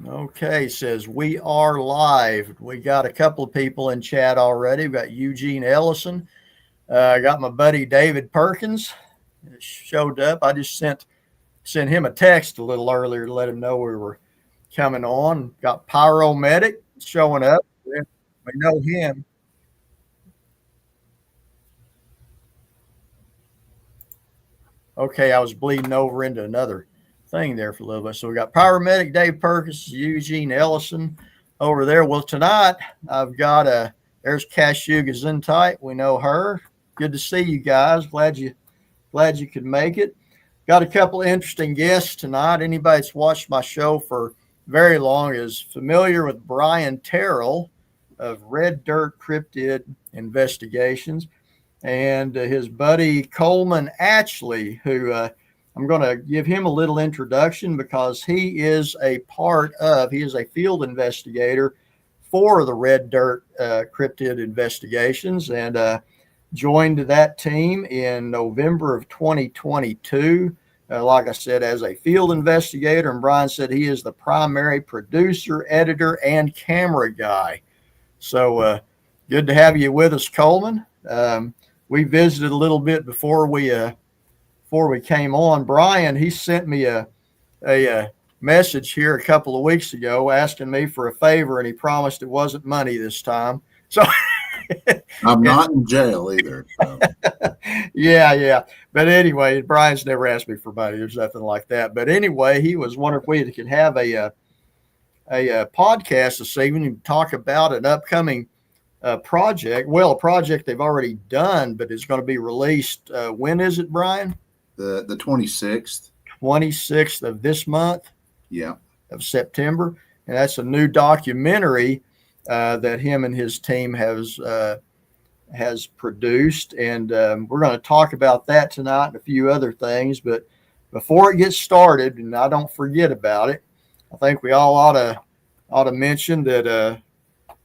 Okay, says we are live. We got a couple of people in chat already. We got Eugene Ellison. I got my buddy David Perkins showed up. I just sent him a text a little earlier to let him know we were coming on. Got Pyromedic showing up. We know him. Okay, I was bleeding over into another thing there for a little bit. So we got Pyromedic, Dave Perkins, Eugene Ellison over there. Well, tonight I've got there's Cashew Gesundheit. We know her. Good to see you guys. Glad you could make it. Got a couple of interesting guests tonight. Anybody that's watched my show for very long is familiar with Brian Terrell of Red Dirt Cryptid Investigations and his buddy Coleman Atchley, who I'm going to give him a little introduction because he is a field investigator for the Red Dirt Cryptid Investigations and joined that team in November of 2022. Like I said, as a field investigator, and Brian said he is the primary producer, editor, and camera guy. So good to have you with us, Coleman. We visited a little bit before we came on. Brian, he sent me a message here a couple of weeks ago asking me for a favor, and he promised it wasn't money this time. So I'm not in jail either. So. Yeah. But anyway, Brian's never asked me for money. There's nothing like that. But anyway, he was wondering if we could have a podcast this evening and talk about an upcoming project. Well, a project they've already done, but it's going to be released. When is it, Brian? The 26th. 26th of this month. Yeah. Of September. And that's a new documentary that him and his team has produced. And we're going to talk about that tonight and a few other things. But before it gets started, and I don't forget about it, I think we all ought to mention that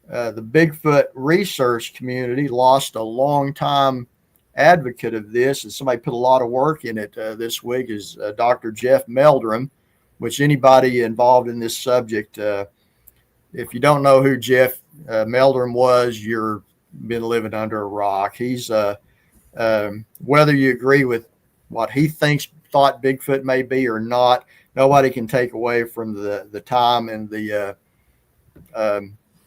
the Bigfoot research community lost a long-time advocate of this, and somebody put a lot of work in it this week, is Dr. Jeff Meldrum, which anybody involved in this subject, if you don't know who Jeff Meldrum was, you've been living under a rock. He's whether you agree with what he thought Bigfoot may be or not, nobody can take away from the time and the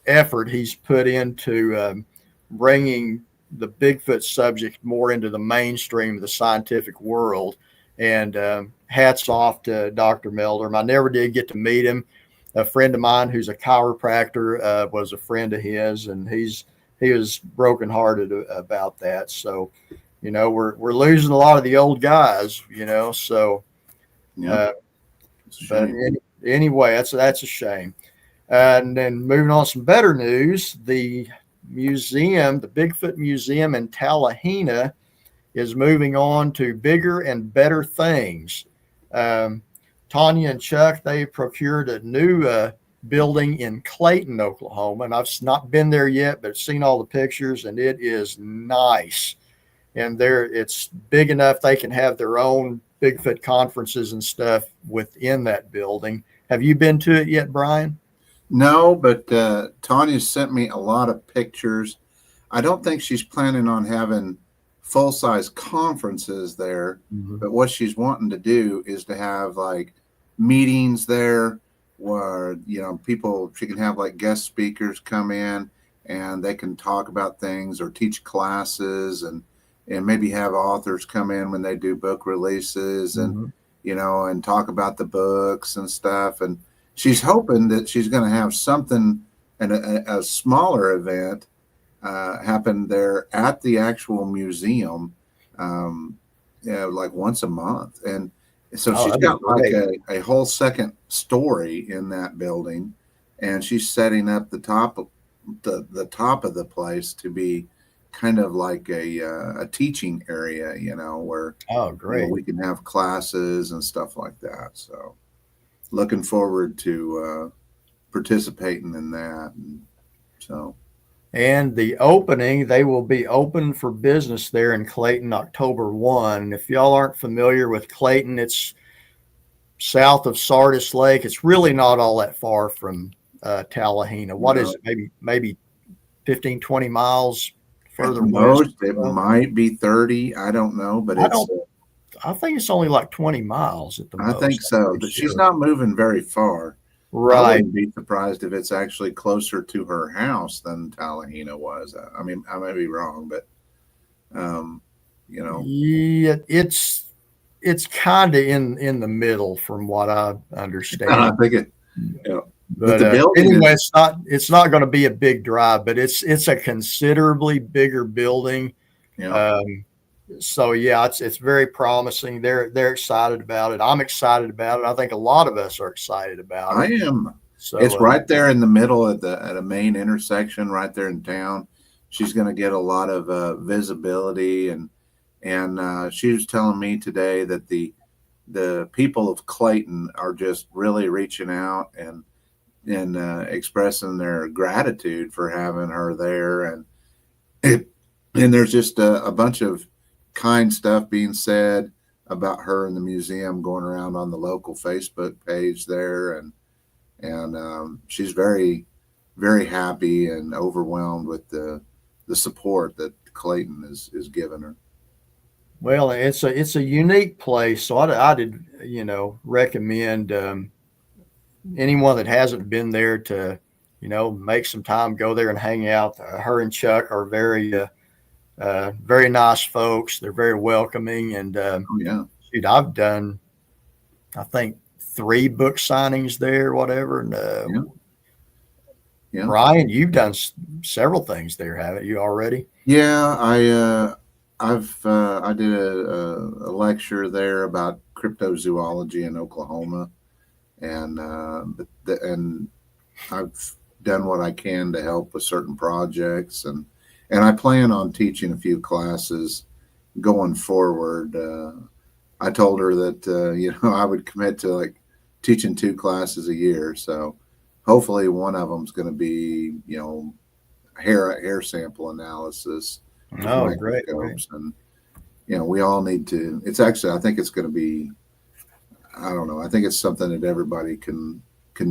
effort he's put into bringing the Bigfoot subject more into the mainstream of the scientific world. And hats off to Dr. Meldrum. I never did get to meet him. A friend of mine who's a chiropractor was a friend of his, and he was brokenhearted about that. So, we're losing a lot of the old guys, so, Yeah. But anyway, that's a shame. And then moving on, some better news. The Bigfoot Museum in Tallahena is moving on to bigger and better things. Tanya and Chuck, they procured a new building in Clayton, Oklahoma. And I've not been there yet, but seen all the pictures, and it is nice. And it's big enough they can have their own Bigfoot conferences and stuff within that building. Have you been to it yet, Brian? No, but Tanya sent me a lot of pictures. I don't think she's planning on having full-size conferences there, but what she's wanting to do is to have like meetings there where, she can have like guest speakers come in and they can talk about things or teach classes and maybe have authors come in when they do book releases and, and talk about the books and stuff. And she's hoping that she's going to have something and a smaller event happen there at the actual museum, like once a month. And so she's got like a whole second story in that building, and she's setting up the top of the place to be kind of like a teaching area, where we can have classes and stuff like that. So looking forward to participating in that. And the opening, they will be open for business there in Clayton October 1. If y'all aren't familiar with Clayton, it's south of Sardis Lake. It's really not all that far from Tallahena. What is it? Maybe 15, 20 miles further west. Most, it might be 30. I don't know, but I think it's only like 20 miles at the most. I think so. She's not moving very far. Right. I wouldn't be surprised if it's actually closer to her house than Tallahena was. I mean, I may be wrong, but yeah, it's kind of in the middle from what I understand. I think it. But anyway, it's not going to be a big drive, but it's a considerably bigger building. Yeah. So yeah, it's very promising. They're excited about it. I'm excited about it. I think a lot of us are excited about it. I am. So it's right there in the middle at a main intersection, right there in town. She's going to get a lot of visibility, and she was telling me today that the people of Clayton are just really reaching out and expressing their gratitude for having her there, and there's just a bunch of kind stuff being said about her in the museum going around on the local Facebook page there, and she's very, very happy and overwhelmed with the support that Clayton is giving her. Well, it's a unique place, so I did recommend anyone that hasn't been there to make some time, go there and hang out. Her and Chuck are very very nice folks. They're very welcoming, and shoot, I've done, I think, 3 book signings there, whatever. And Brian, you've done several things there, haven't you already? Yeah, I did a lecture there about cryptozoology in Oklahoma, and I've done what I can to help with certain projects, and I plan on teaching a few classes going forward. I told her that I would commit to like teaching 2 classes a year, so hopefully one of them is going to be hair sample analysis. Oh, great. And we all need to. It's actually, I think it's going to be, I don't know, I think it's something that everybody can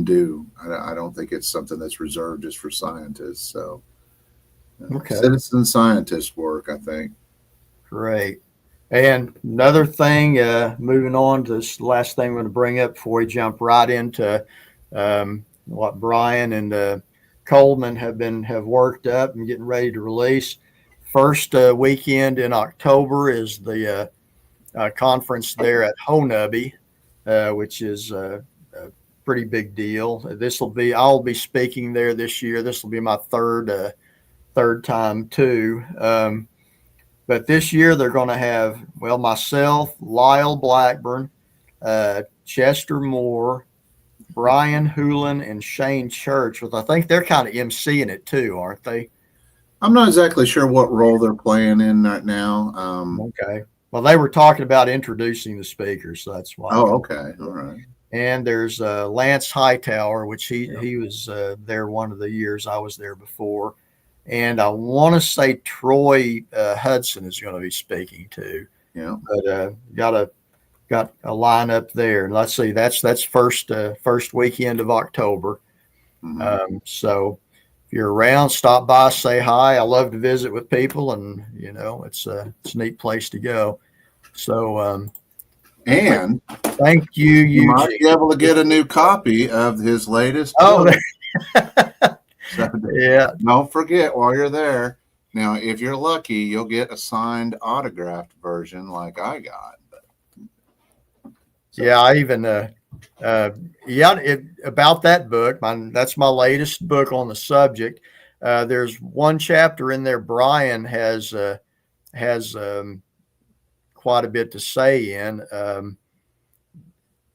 do. I don't think it's something that's reserved just for scientists. So citizen scientist work, I think. Great. And another thing, moving on to this last thing I'm going to bring up before we jump right into what Brian and Coleman have worked up and getting ready to release. First weekend in October is the conference there at Honubby, which is a pretty big deal. I'll be speaking there this year. This will be my third time too. But this year they're going to have, myself, Lyle Blackburn, Chester Moore, Brian Hoolan, and Shane Church. I think they're kind of emceeing it too, aren't they? I'm not exactly sure what role they're playing in right now. Okay. Well, they were talking about introducing the speakers, so that's why. Oh, okay. All right. And there's Lance Hightower, which he was there one of the years I was there before. And I want to say Troy Hudson is going to be speaking too. Yeah. But got a lineup there. And let's see, that's first weekend of October. Mm-hmm. So if you're around, stop by, say hi. I love to visit with people, and it's a neat place to go. So and thank you. You might be able to get a new copy of his latest book. So, yeah. Don't forget while you're there. Now, if you're lucky, you'll get a signed, autographed version like I got. So. Yeah, I even about that book. That's my latest book on the subject. There's one chapter in there. Brian has quite a bit to say in.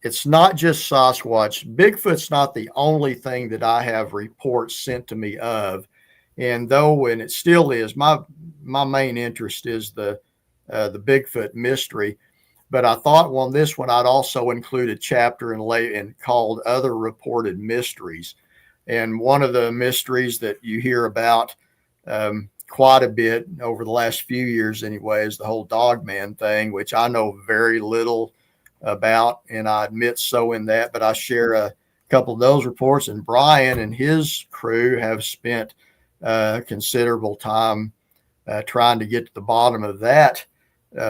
It's not just Sasquatch. Bigfoot's not the only thing that I have reports sent to me of, and it still is, my main interest is the Bigfoot mystery. But I thought on this one I'd also include a chapter and called Other Reported Mysteries. And one of the mysteries that you hear about quite a bit over the last few years anyway is the whole Dogman thing, which I know very little about, and I admit so in that, but I share a couple of those reports, and Brian and his crew have spent considerable time trying to get to the bottom of that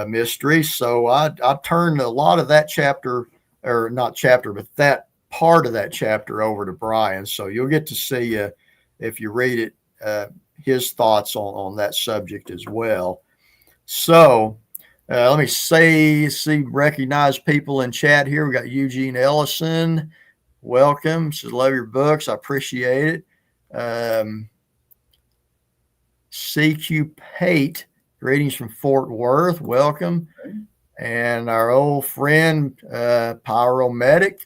mystery. So I turned a lot of that chapter, or not chapter, but that part of that chapter over to Brian. So you'll get to see, if you read it, his thoughts on that subject as well. So let me see, recognize people in chat here. We got Eugene Ellison. Welcome. Says, love your books. I appreciate it. CQ Pate, greetings from Fort Worth. Welcome. Okay. And our old friend, Pyromedic.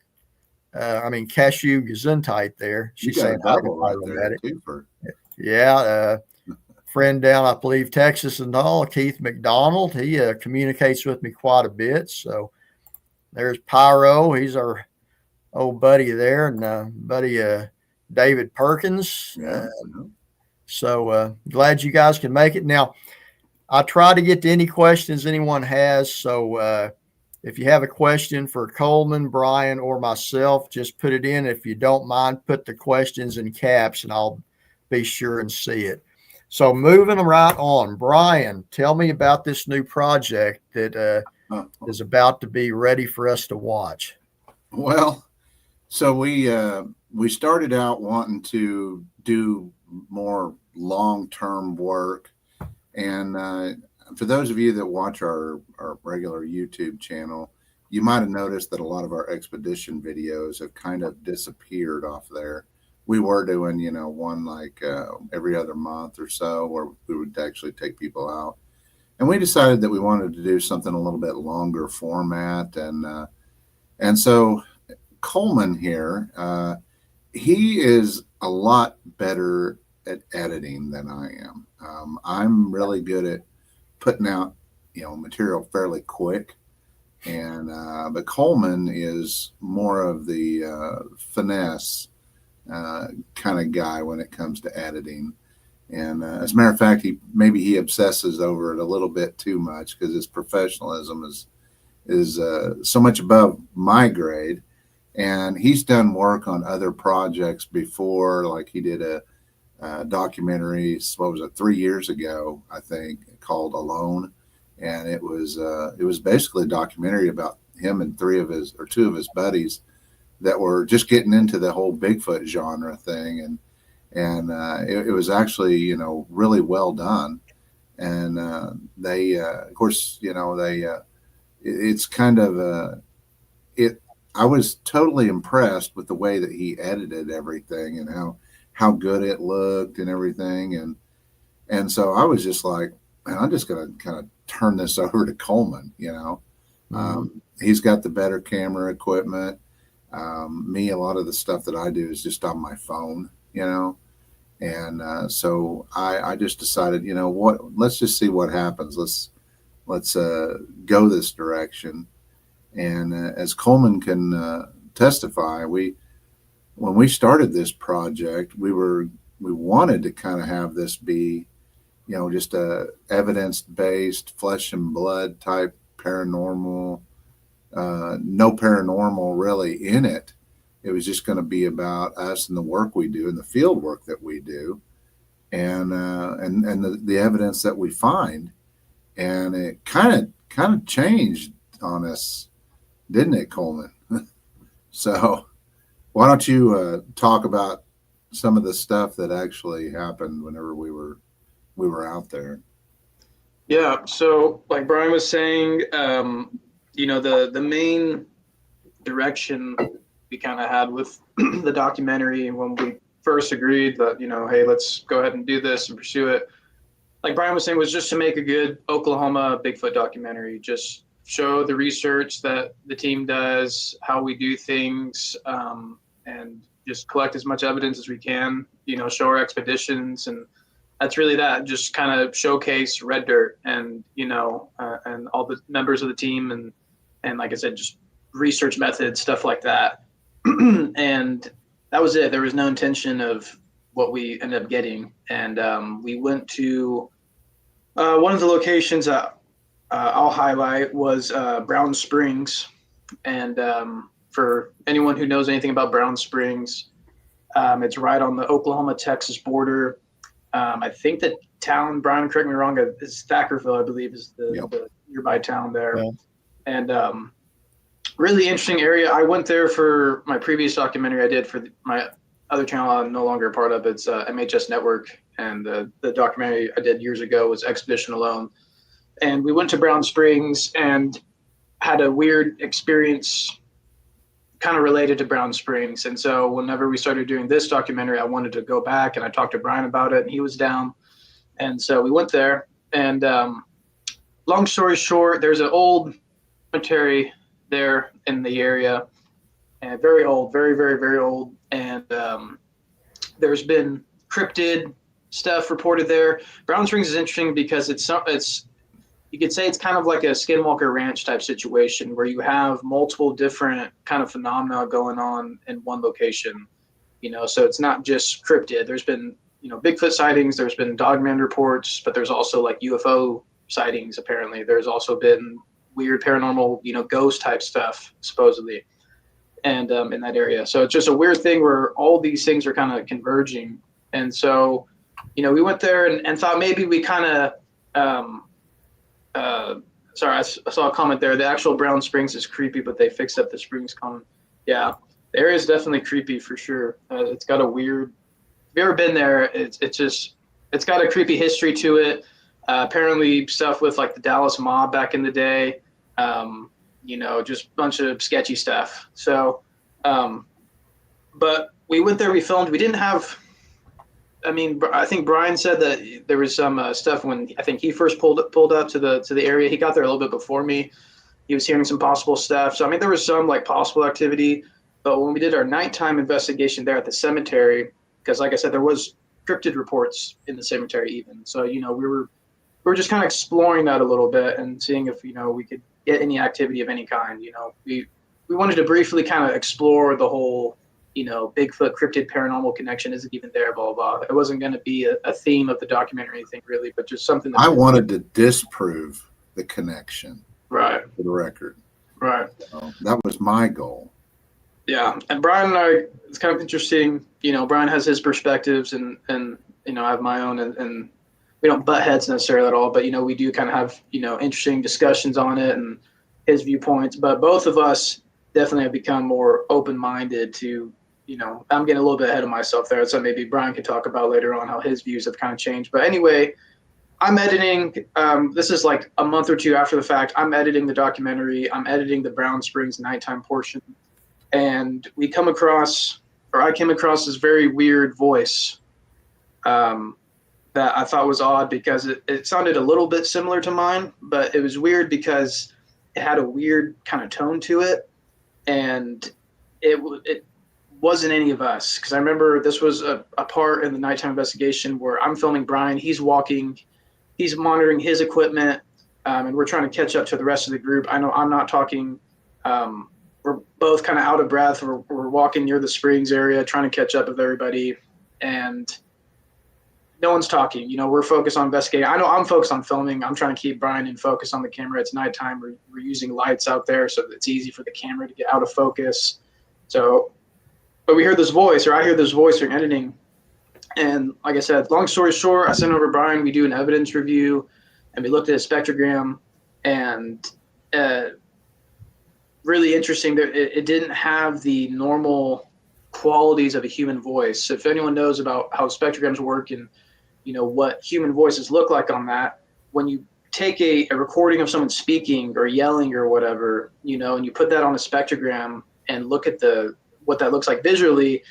Cashew Gesundheit there. She's saying hi to Pyromedic. Yeah. Friend down, I believe, Texas and all, Keith McDonald. He communicates with me quite a bit. So there's Pyro. He's our old buddy there, and buddy David Perkins. So glad you guys can make it. Now, I try to get to any questions anyone has. So if you have a question for Coleman, Brian, or myself, just put it in. If you don't mind, put the questions in caps, and I'll be sure and see it. So moving right on, Brian, tell me about this new project that is about to be ready for us to watch. Well, so we started out wanting to do more long-term work, and for those of you that watch our regular YouTube channel, you might have noticed that a lot of our expedition videos have kind of disappeared off there. We were doing, one like every other month or so, where we would actually take people out. And we decided that we wanted to do something a little bit longer format. And so Coleman here, he is a lot better at editing than I am. I'm really good at putting out, material fairly quick. But Coleman is more of the finesse kind of guy when it comes to editing. And as a matter of fact, he obsesses over it a little bit too much, because his professionalism is so much above my grade. And he's done work on other projects before, like he did a documentary, 3 years ago, I think, called Alone. And it was basically a documentary about him and two of his buddies that were just getting into the whole Bigfoot genre thing. And it was actually, really well done. And they, of course, it's kind of, I was totally impressed with the way that he edited everything and how good it looked and everything. And so I was just like, man, I'm just going to kind of turn this over to Coleman, He's got the better camera equipment. Me, a lot of the stuff that I do is just on my phone, and so I just decided, let's just see what happens. Let's go this direction. And as Coleman can testify, when we started this project, we wanted to kind of have this be, just a evidence-based, flesh and blood type paranormal. No paranormal really in it. It was just going to be about us and the work we do and the field work that we do, and the evidence that we find. And it kind of changed on us, didn't it, Coleman? So why don't you talk about some of the stuff that actually happened whenever we were out there? Yeah. So like Brian was saying, the main direction we kind of had with the documentary when we first agreed that, hey, let's go ahead and do this and pursue it, like Brian was saying, was just to make a good Oklahoma Bigfoot documentary. Just show the research that the team does, how we do things, and just collect as much evidence as we can, show our expeditions. And that's really that, just kind of showcase Red Dirt and, and all the members of the team. And like I said, just research methods, stuff like that. And that was it. There was no intention of what we ended up getting. And we went to one of the locations that I'll highlight was Brown Springs. And for anyone who knows anything about Brown Springs, it's right on the Oklahoma-Texas border. I think the town, Brian, correct me wrong, is Thackerville, I believe, is the nearby town there. Yeah. And really interesting area. I went there for my previous documentary I did for my other channel I'm no longer a part of. It's MHS Network. And the documentary I did years ago was Expedition Alone. And we went to Brown Springs and had a weird experience kind of related to Brown Springs. And so whenever we started doing this documentary, I wanted to go back, and I talked to Brian about it, and he was down. And so we went there. And long story short, there's an old cemetery there in the area, and very old, very, very, very old. And there's been cryptid stuff reported there. Brown Springs is interesting because it's you could say it's kind of like a Skinwalker Ranch type situation where you have multiple different kind of phenomena going on in one location. So it's not just cryptid. There's been Bigfoot sightings. There's been dogman reports, but there's also like UFO sightings. Apparently, there's also been weird paranormal ghost type stuff supposedly, and in that area. So it's just a weird thing where all these things are kind of converging. And so we went there and thought maybe we kind of sorry, I saw a comment there. The actual Brown Springs is creepy, but they fixed up the springs comment. Yeah, the area is definitely creepy for sure. It's got a weird. If you've ever been there, it's got a creepy history to it. Apparently, stuff with like the Dallas mob back in the day. Just a bunch of sketchy stuff. So, but we went there. We filmed. We didn't have. I think Brian said that there was some stuff when I think he first pulled up to the area. He got there a little bit before me. He was hearing some possible stuff. So there was some like possible activity. But when we did our nighttime investigation there at the cemetery, because like I said, there was cryptid reports in the cemetery even. So we were just kind of exploring that a little bit and seeing if we could get any activity of any kind. We wanted to briefly kind of explore the whole. Bigfoot cryptid paranormal connection isn't even there, blah, blah, blah. It wasn't going to be a theme of the documentary thing, really, but just something that I wanted to disprove the connection. Right. For the record. Right. So that was my goal. Yeah. And Brian and I, it's kind of interesting. Brian has his perspectives and I have my own, and we don't butt heads necessarily at all, but, we do kind of have, interesting discussions on it and his viewpoints. But both of us definitely have become more open-minded to, I'm getting a little bit ahead of myself there. So maybe Brian can talk about later on how his views have kind of changed. But anyway, I'm editing. This is like a month or two after the fact. I'm editing the documentary. I'm editing the Brown Springs nighttime portion. And I came across this very weird voice that I thought was odd because it sounded a little bit similar to mine, but it was weird because it had a weird kind of tone to it. And it wasn't any of us, because I remember this was a part in the nighttime investigation where I'm filming Brian. He's walking, he's monitoring his equipment, and we're trying to catch up to the rest of the group. I know I'm not talking. We're both kind of out of breath. We're walking near the springs area, trying to catch up with everybody, and no one's talking. We're focused on investigating. I know I'm focused on filming. I'm trying to keep Brian in focus on the camera. It's nighttime. We're using lights out there, so it's easy for the camera to get out of focus. So, but we hear this voice, or I hear this voice during editing. And like I said, long story short, I sent over to Brian. We do an evidence review, and we looked at a spectrogram, and really interesting. It didn't have the normal qualities of a human voice. So if anyone knows about how spectrograms work and what human voices look like on that, when you take a recording of someone speaking or yelling or whatever, and you put that on a spectrogram and look at what that looks like visually,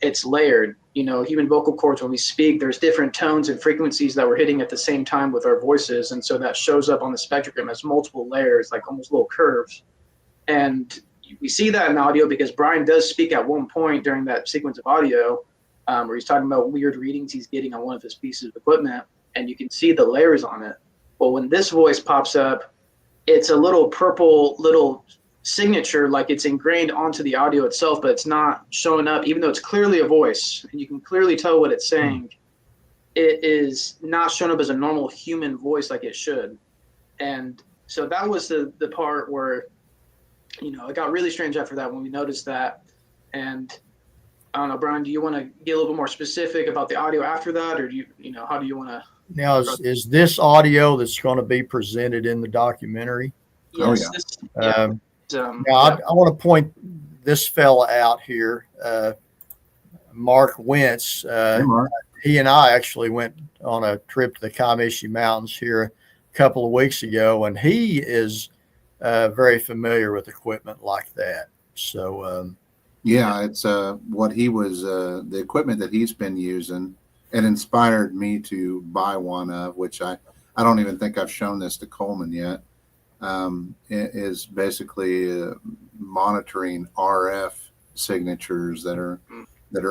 it's layered. Human vocal cords, when we speak, there's different tones and frequencies that we're hitting at the same time with our voices. And so that shows up on the spectrogram as multiple layers, like almost little curves. And we see that in audio because Brian does speak at one point during that sequence of audio where he's talking about weird readings he's getting on one of his pieces of equipment, and you can see the layers on it. Well, when this voice pops up, it's a little purple little signature, like it's ingrained onto the audio itself, but it's not showing up, even though it's clearly a voice and you can clearly tell what it's saying. It is not showing up as a normal human voice like it should. And so that was the part where it got really strange after that when we noticed that. And I don't know, Brian, do you want to get a little bit more specific about the audio after that, or how do you want to? Now, is this audio that's going to be presented in the documentary? Yes. yeah. Now, I want to point this fella out here, Mark Wentz. Hey, Mark. He and I actually went on a trip to the Kiamichi Mountains here a couple of weeks ago, and he is very familiar with equipment like that. So, yeah, it's what he was, the equipment that he's been using, and inspired me to buy one of, which I don't even think I've shown this to Coleman yet. Is basically monitoring RF signatures that are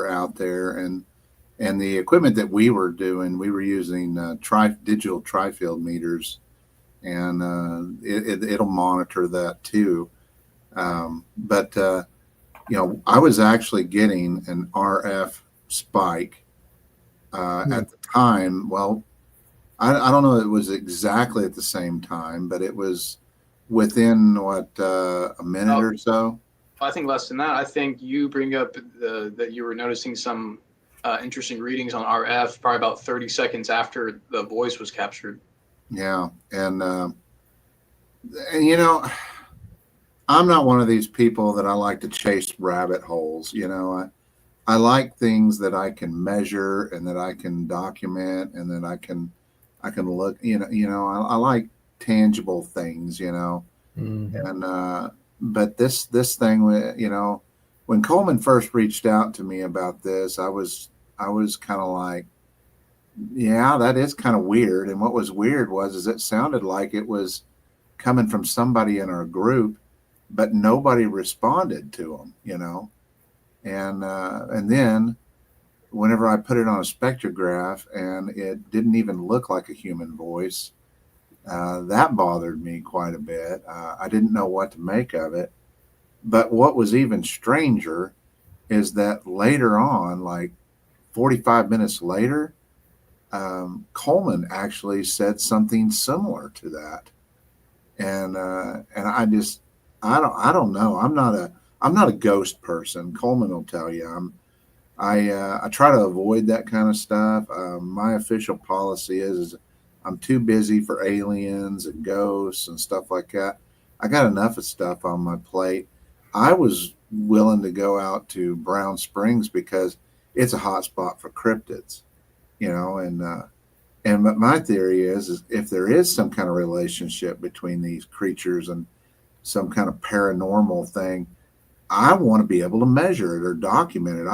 out there, and the equipment that we were using digital tri-field meters, and it'll monitor that too. But I was actually getting an RF spike at the time. Well, I don't know if it was exactly at the same time, but it was within a minute or so. I think less than that. I think you bring up that you were noticing some interesting readings on RF probably about 30 seconds after the voice was captured. Yeah, and I'm not one of these people that I like to chase rabbit holes. I like things that I can measure and that I can document and that I can look. I like tangible things. And but this thing, when Coleman first reached out to me about this, I was kind of like, yeah, that is kind of weird. And what was weird is it sounded like it was coming from somebody in our group, but nobody responded to them, and then whenever I put it on a spectrograph and it didn't even look like a human voice, that bothered me quite a bit. I didn't know what to make of it. But what was even stranger is that later on, like 45 minutes later, Coleman actually said something similar to that. And I don't know. I'm not a ghost person. Coleman will tell you. I try to avoid that kind of stuff. My official policy is I'm too busy for aliens and ghosts and stuff like that. I got enough of stuff on my plate. I was willing to go out to Brown Springs because it's a hot spot for cryptids, and my theory is if there is some kind of relationship between these creatures and some kind of paranormal thing, I want to be able to measure it or document it.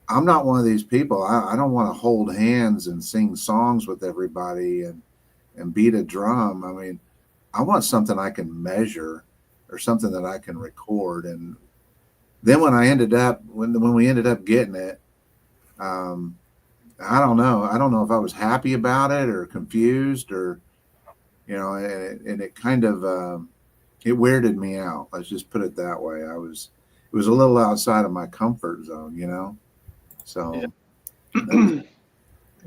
I'm not one of these people. I don't want to hold hands and sing songs with everybody and beat a drum. I mean, I want something I can measure or something that I can record. And then when we ended up getting it, I don't know. I don't know if I was happy about it or confused or, and it kind of, it weirded me out. Let's just put it that way. It was a little outside of my comfort zone, So, Yeah.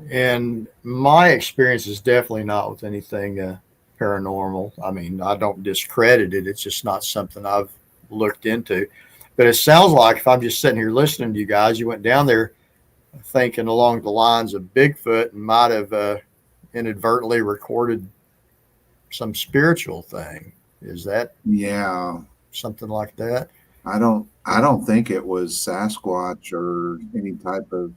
and my experience is definitely not with anything paranormal. I mean, I don't discredit it. It's just not something I've looked into. But it sounds like if I'm just sitting here listening to you guys, you went down there thinking along the lines of Bigfoot and might have inadvertently recorded some spiritual thing. Is that something like that? I don't think it was Sasquatch or any type of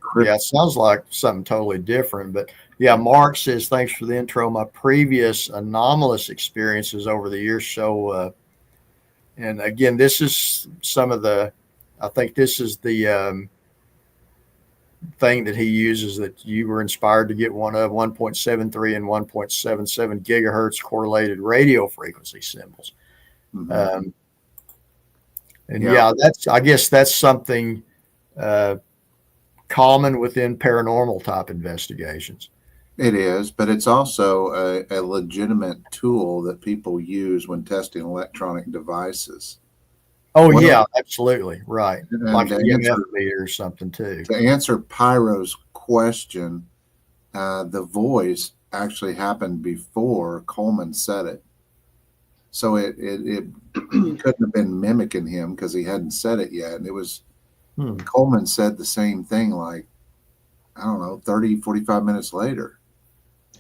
cryptid. Yeah, it sounds like something totally different. But yeah, Mark says, thanks for the intro. My previous anomalous experiences over the years show, and again, this is I think this is the thing that he uses that you were inspired to get one of 1.73 and 1.77 gigahertz correlated radio frequency symbols. Mm-hmm. I guess that's something common within paranormal type investigations. It is, but it's also a legitimate tool that people use when testing electronic devices. Oh, yeah, absolutely. Right. Like an EMF meter or something too. To answer Pyro's question, the voice actually happened before Coleman said it. So it couldn't have been mimicking him because he hadn't said it yet. And it was Coleman said the same thing, like, I don't know, 30, 45 minutes later.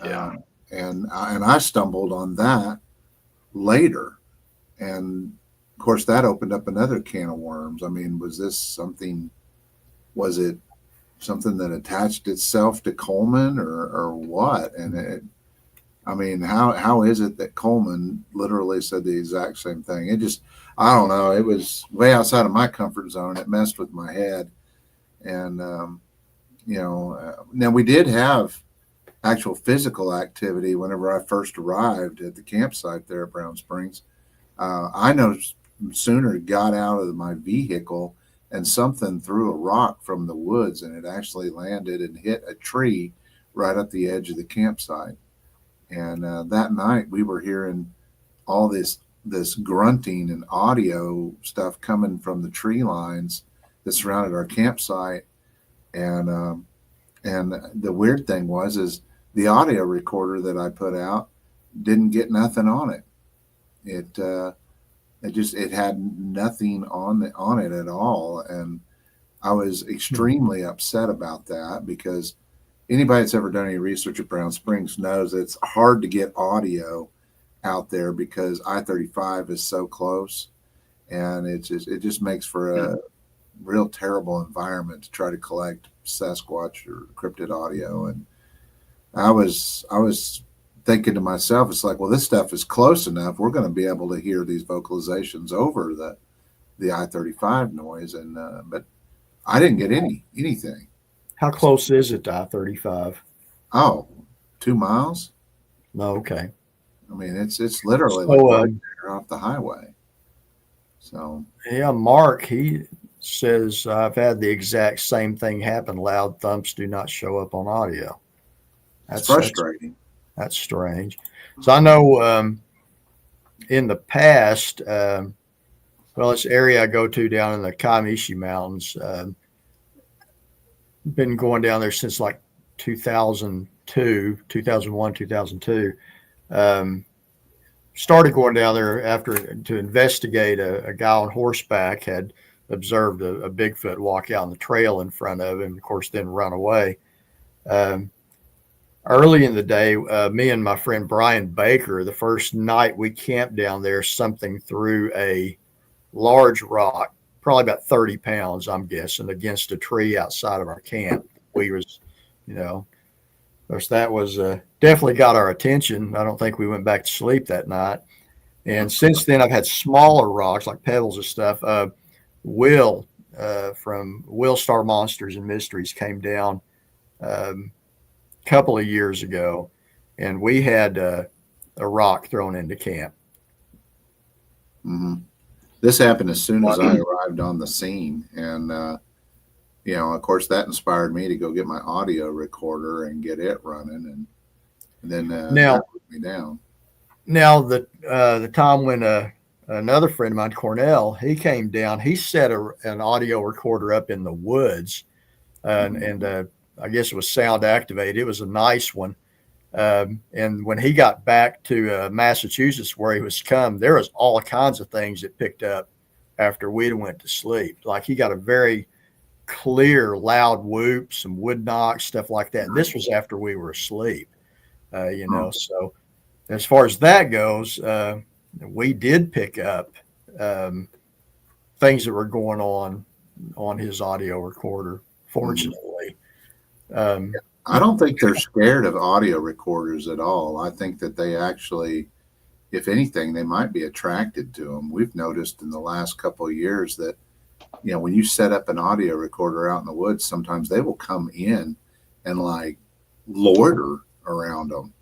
Yeah. And I stumbled on that later. And of course, that opened up another can of worms. I mean, was it something that attached itself to Coleman or what? And I mean, how is it that Coleman literally said the exact same thing? I don't know. It was way outside of my comfort zone. It messed with my head. And, now we did have actual physical activity whenever I first arrived at the campsite there at Brown Springs. I no sooner got out of my vehicle and something threw a rock from the woods, and it actually landed and hit a tree right at the edge of the campsite. And that night we were hearing all this grunting and audio stuff coming from the tree lines that surrounded our campsite. And the weird thing is the audio recorder that I put out didn't get nothing on it. It had nothing on it at all. And I was extremely upset about that, because anybody that's ever done any research at Brown Springs knows it's hard to get audio out there because I-35 is so close, and it just makes for a real terrible environment to try to collect Sasquatch or cryptid audio. And I was thinking to myself, it's like, well, this stuff is close enough. We're going to be able to hear these vocalizations over the I-35 noise. And but I didn't get anything. How close is it to I-35? Oh, 2 miles? No, okay. I mean, it's literally right there off the highway. So yeah, Mark, he says, I've had the exact same thing happen. Loud thumps do not show up on audio. That's frustrating. That's strange. So I know in the past, this area I go to down in the Kiamichi Mountains, been going down there since like 2002, 2001, 2002. Started going down there after to investigate a guy on horseback had observed a Bigfoot walk out on the trail in front of him, of course, then run away. Early in the day, me and my friend Brian Baker, the first night we camped down there, something threw a large rock, probably about 30 pounds, I'm guessing, against a tree outside of our camp. We was, of course, that was definitely got our attention. I don't think we went back to sleep that night. And since then, I've had smaller rocks like pebbles and stuff. Will from Will Star Monsters and Mysteries came down couple of years ago, and we had a rock thrown into camp. Mm-hmm. This happened as soon as I arrived on the scene, and of course, that inspired me to go get my audio recorder and get it running, and then that put me down. Now the time when another friend of mine, Cornell, he came down, he set an audio recorder up in the woods, and I guess it was sound activated. It was a nice one. And when he got back to Massachusetts, where he was come, there was all kinds of things that picked up after we went to sleep. Like he got a very clear, loud whoop, some wood knocks, stuff like that. And this was after we were asleep, So as far as that goes, we did pick up things that were going on his audio recorder, fortunately. I don't think they're scared of audio recorders at all. I think that they actually, if anything, they might be attracted to them. We've noticed in the last couple of years that, when you set up an audio recorder out in the woods, sometimes they will come in and like loiter around them.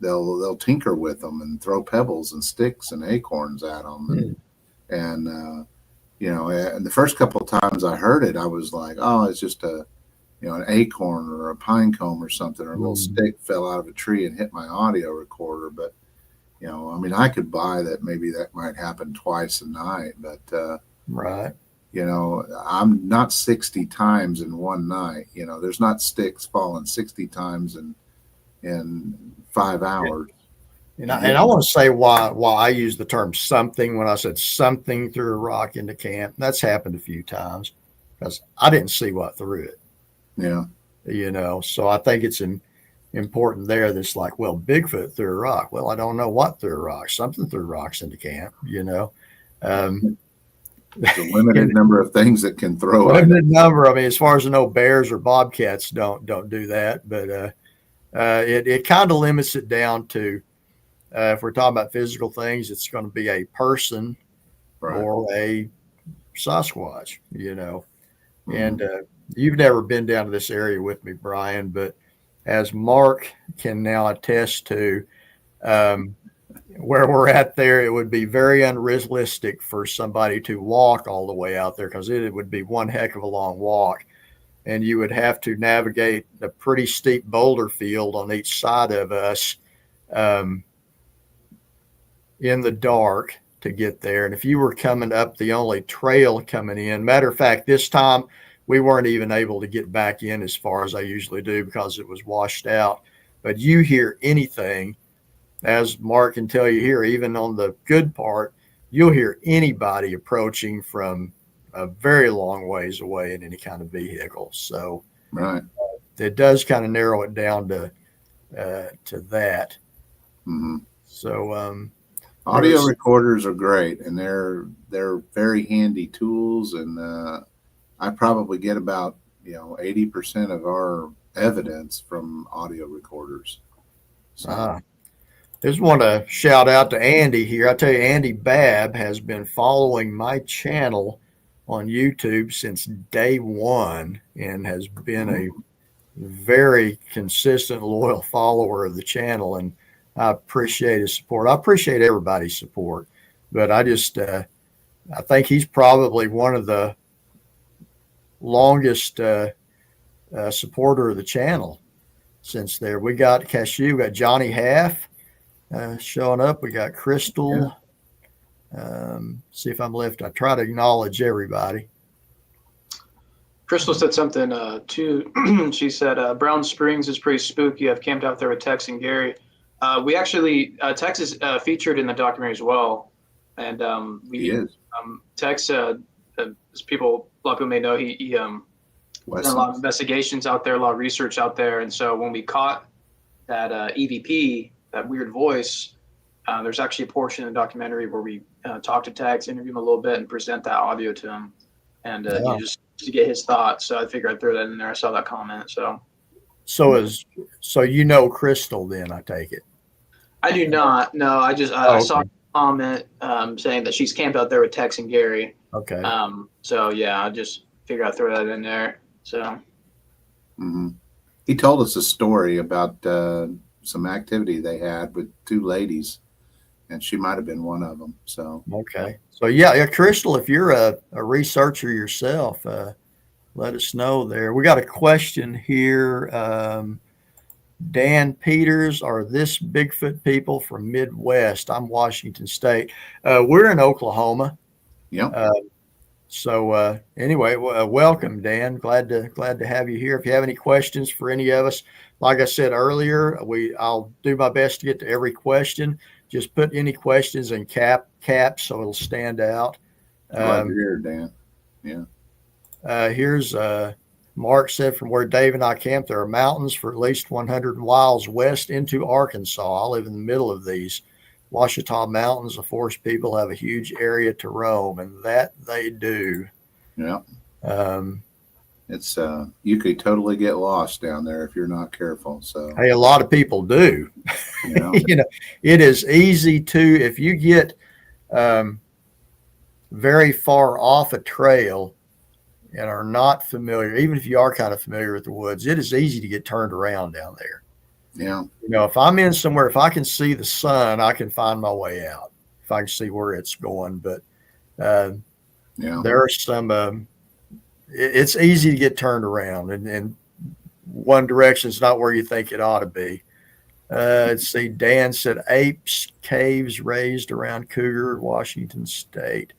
They'll tinker with them and throw pebbles and sticks and acorns at them. And the first couple of times I heard it, I was like, oh, it's just an acorn or a pine cone or something, or a little stick fell out of a tree and hit my audio recorder. But, I could buy that. Maybe that might happen twice a night, but, right. I'm not 60 times in one night. There's not sticks falling 60 times in 5 hours. And I want to say why I use the term something when I said something threw a rock into camp. That's happened a few times because I didn't see what threw it. Yeah. So I think it's important there. That's like, well, Bigfoot threw a rock. Well, I don't know what threw a rock. Something threw rocks into camp. There's a limited number of things that can throw. Limited number. I mean, as far as I know, bears or bobcats don't do that, but it kind of limits it down to if we're talking about physical things, it's going to be a person or a Sasquatch. And you've never been down to this area with me, Brian, but as Mark can now attest to, where we're at there, it would be very unrealistic for somebody to walk all the way out there because it would be one heck of a long walk. And you would have to navigate a pretty steep boulder field on each side of us in the dark to get there. And if you were coming up the only trail coming in, matter of fact, this time we weren't even able to get back in as far as I usually do because it was washed out. But you hear anything, as Mark can tell you here, even on the good part, you'll hear anybody approaching from a very long ways away in any kind of vehicle. So it does kind of narrow it down to that. So audio recorders are great, and they're very handy tools, and I probably get about 80% of our evidence from audio recorders. So. Just want to shout out to Andy here. I tell you, Andy Babb has been following my channel on YouTube since day one and has been a very consistent, loyal follower of the channel. And I appreciate his support. I appreciate everybody's support, but I think he's probably one of the longest supporter of the channel since there. We got Cashew, we got Johnny Half showing up. We got Crystal. See if I'm left. I try to acknowledge everybody. Crystal said something too. She said, Brown Springs is pretty spooky. I've camped out there with Tex and Gary. We actually, Tex is featured in the documentary as well. And Tex, as people, a lot of people may know, he done a lot of investigations out there, a lot of research out there. And so when we caught that EVP, that weird voice, there's actually a portion of the documentary where we talk to Tex, interview him a little bit, and present that audio to him. And just to get his thoughts. So I figured I'd throw that in there. I saw that comment. So Crystal then, I take it. I do not. No, I saw a comment saying that she's camped out there with Tex and Gary. Okay. So yeah, I just figured I'd throw that in there. So he told us a story about some activity they had with two ladies, and she might have been one of them. So okay. So yeah, Crystal, if you're a researcher yourself, let us know there. We got a question here. Dan Peters, are this Bigfoot people from Midwest? I'm Washington State. We're in Oklahoma. Yeah. So anyway, welcome, Dan. Glad to have you here. If you have any questions for any of us, like I said earlier, I'll do my best to get to every question. Just put any questions in caps so it'll stand out. Glad you're here, Dan. Yeah. Here's Mark said, from where Dave and I camp, there are mountains for at least 100 miles west into Arkansas. I live in the middle of these. Ouachita Mountains, the forest people have a huge area to roam, and that they do. Yeah. It's you could totally get lost down there if you're not careful. So hey, a lot of people do. Yeah. It is easy to, if you get very far off a trail and are not familiar, even if you are kind of familiar with the woods, it is easy to get turned around down there. Yeah. If I'm in somewhere, if I can see the sun, I can find my way out. If I can see where it's going, but there are some. It's easy to get turned around, and one direction is not where you think it ought to be. Let's see. Dan said apes caves raised around Cougar, Washington State.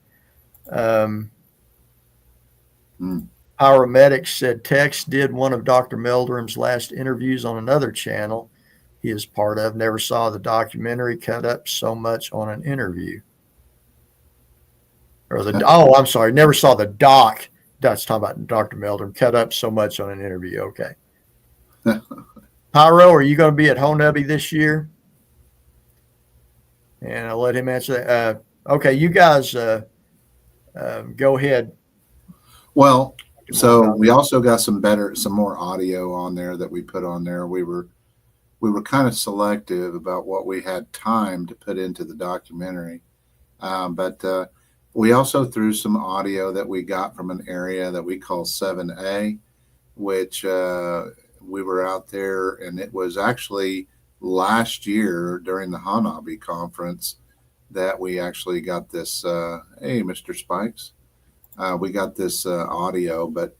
Paramedics said Tex did one of Dr. Meldrum's last interviews on another channel. he is part of. Never saw the documentary cut up so much on an interview. Or I'm sorry, never saw the doc. That's talking about Dr. Meldrum cut up so much on an interview. Okay. Pyro, are you going to be at Honubby this year? And I'll let him answer that. Okay, you guys go ahead. Well, so we also got some more audio on there that we put on there. We were kind of selective about what we had time to put into the documentary, but we also threw some audio that we got from an area that we call 7A, which we were out there, and it was actually last year during the Hanabi conference that we actually got this. Hey, Mr. Spikes, we got this audio, but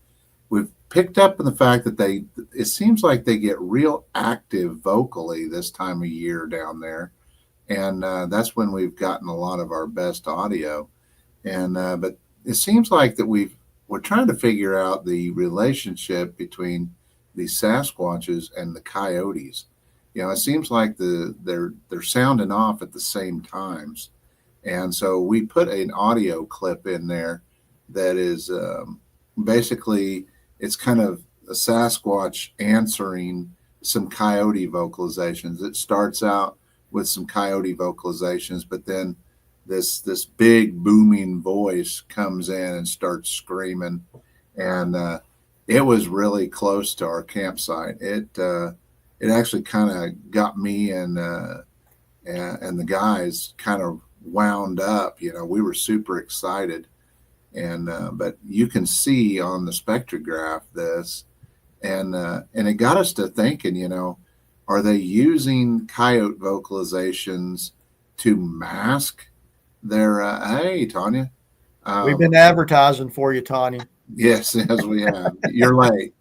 we've picked up on the fact that it seems like they get real active vocally this time of year down there, and that's when we've gotten a lot of our best audio. And but it seems like that we're trying to figure out the relationship between the Sasquatches and the coyotes. You know, it seems like they're sounding off at the same times, and so we put an audio clip in there that is basically, it's kind of a Sasquatch answering some coyote vocalizations. It starts out with some coyote vocalizations, but then this big booming voice comes in and starts screaming, and it was really close to our campsite. It actually kind of got me and the guys kind of wound up. You know, we were super excited, and but you can see on the spectrograph this, and it got us to thinking. You know, are they using coyote vocalizations to mask their? Hey, Tanya, we've been advertising for you, Tanya. Yes, as we have. You're late.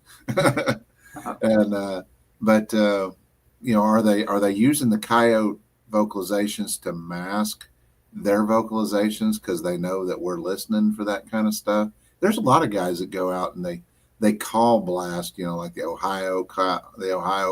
And but you know, are they using the coyote vocalizations to mask their vocalizations because they know that we're listening for that kind of stuff? There's a lot of guys that go out and they call blast, you know, like the Ohio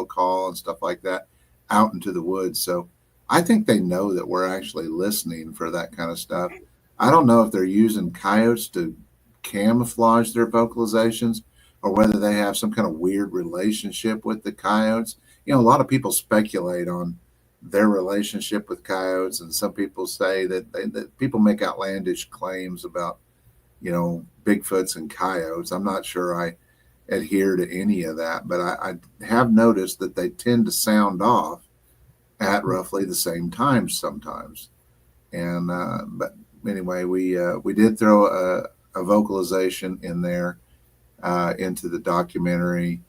call and stuff like that out into the woods. So I think they know that we're actually listening for that kind of stuff. I don't know if they're using coyotes to camouflage their vocalizations or whether they have some kind of weird relationship with the coyotes. You know, a lot of people speculate on their relationship with coyotes, and some people say that people make outlandish claims about, you know, Bigfoots and coyotes. I'm not sure I adhere to any of that, but I have noticed that they tend to sound off at roughly the same time sometimes. And but anyway, we did throw a vocalization in there into the documentary,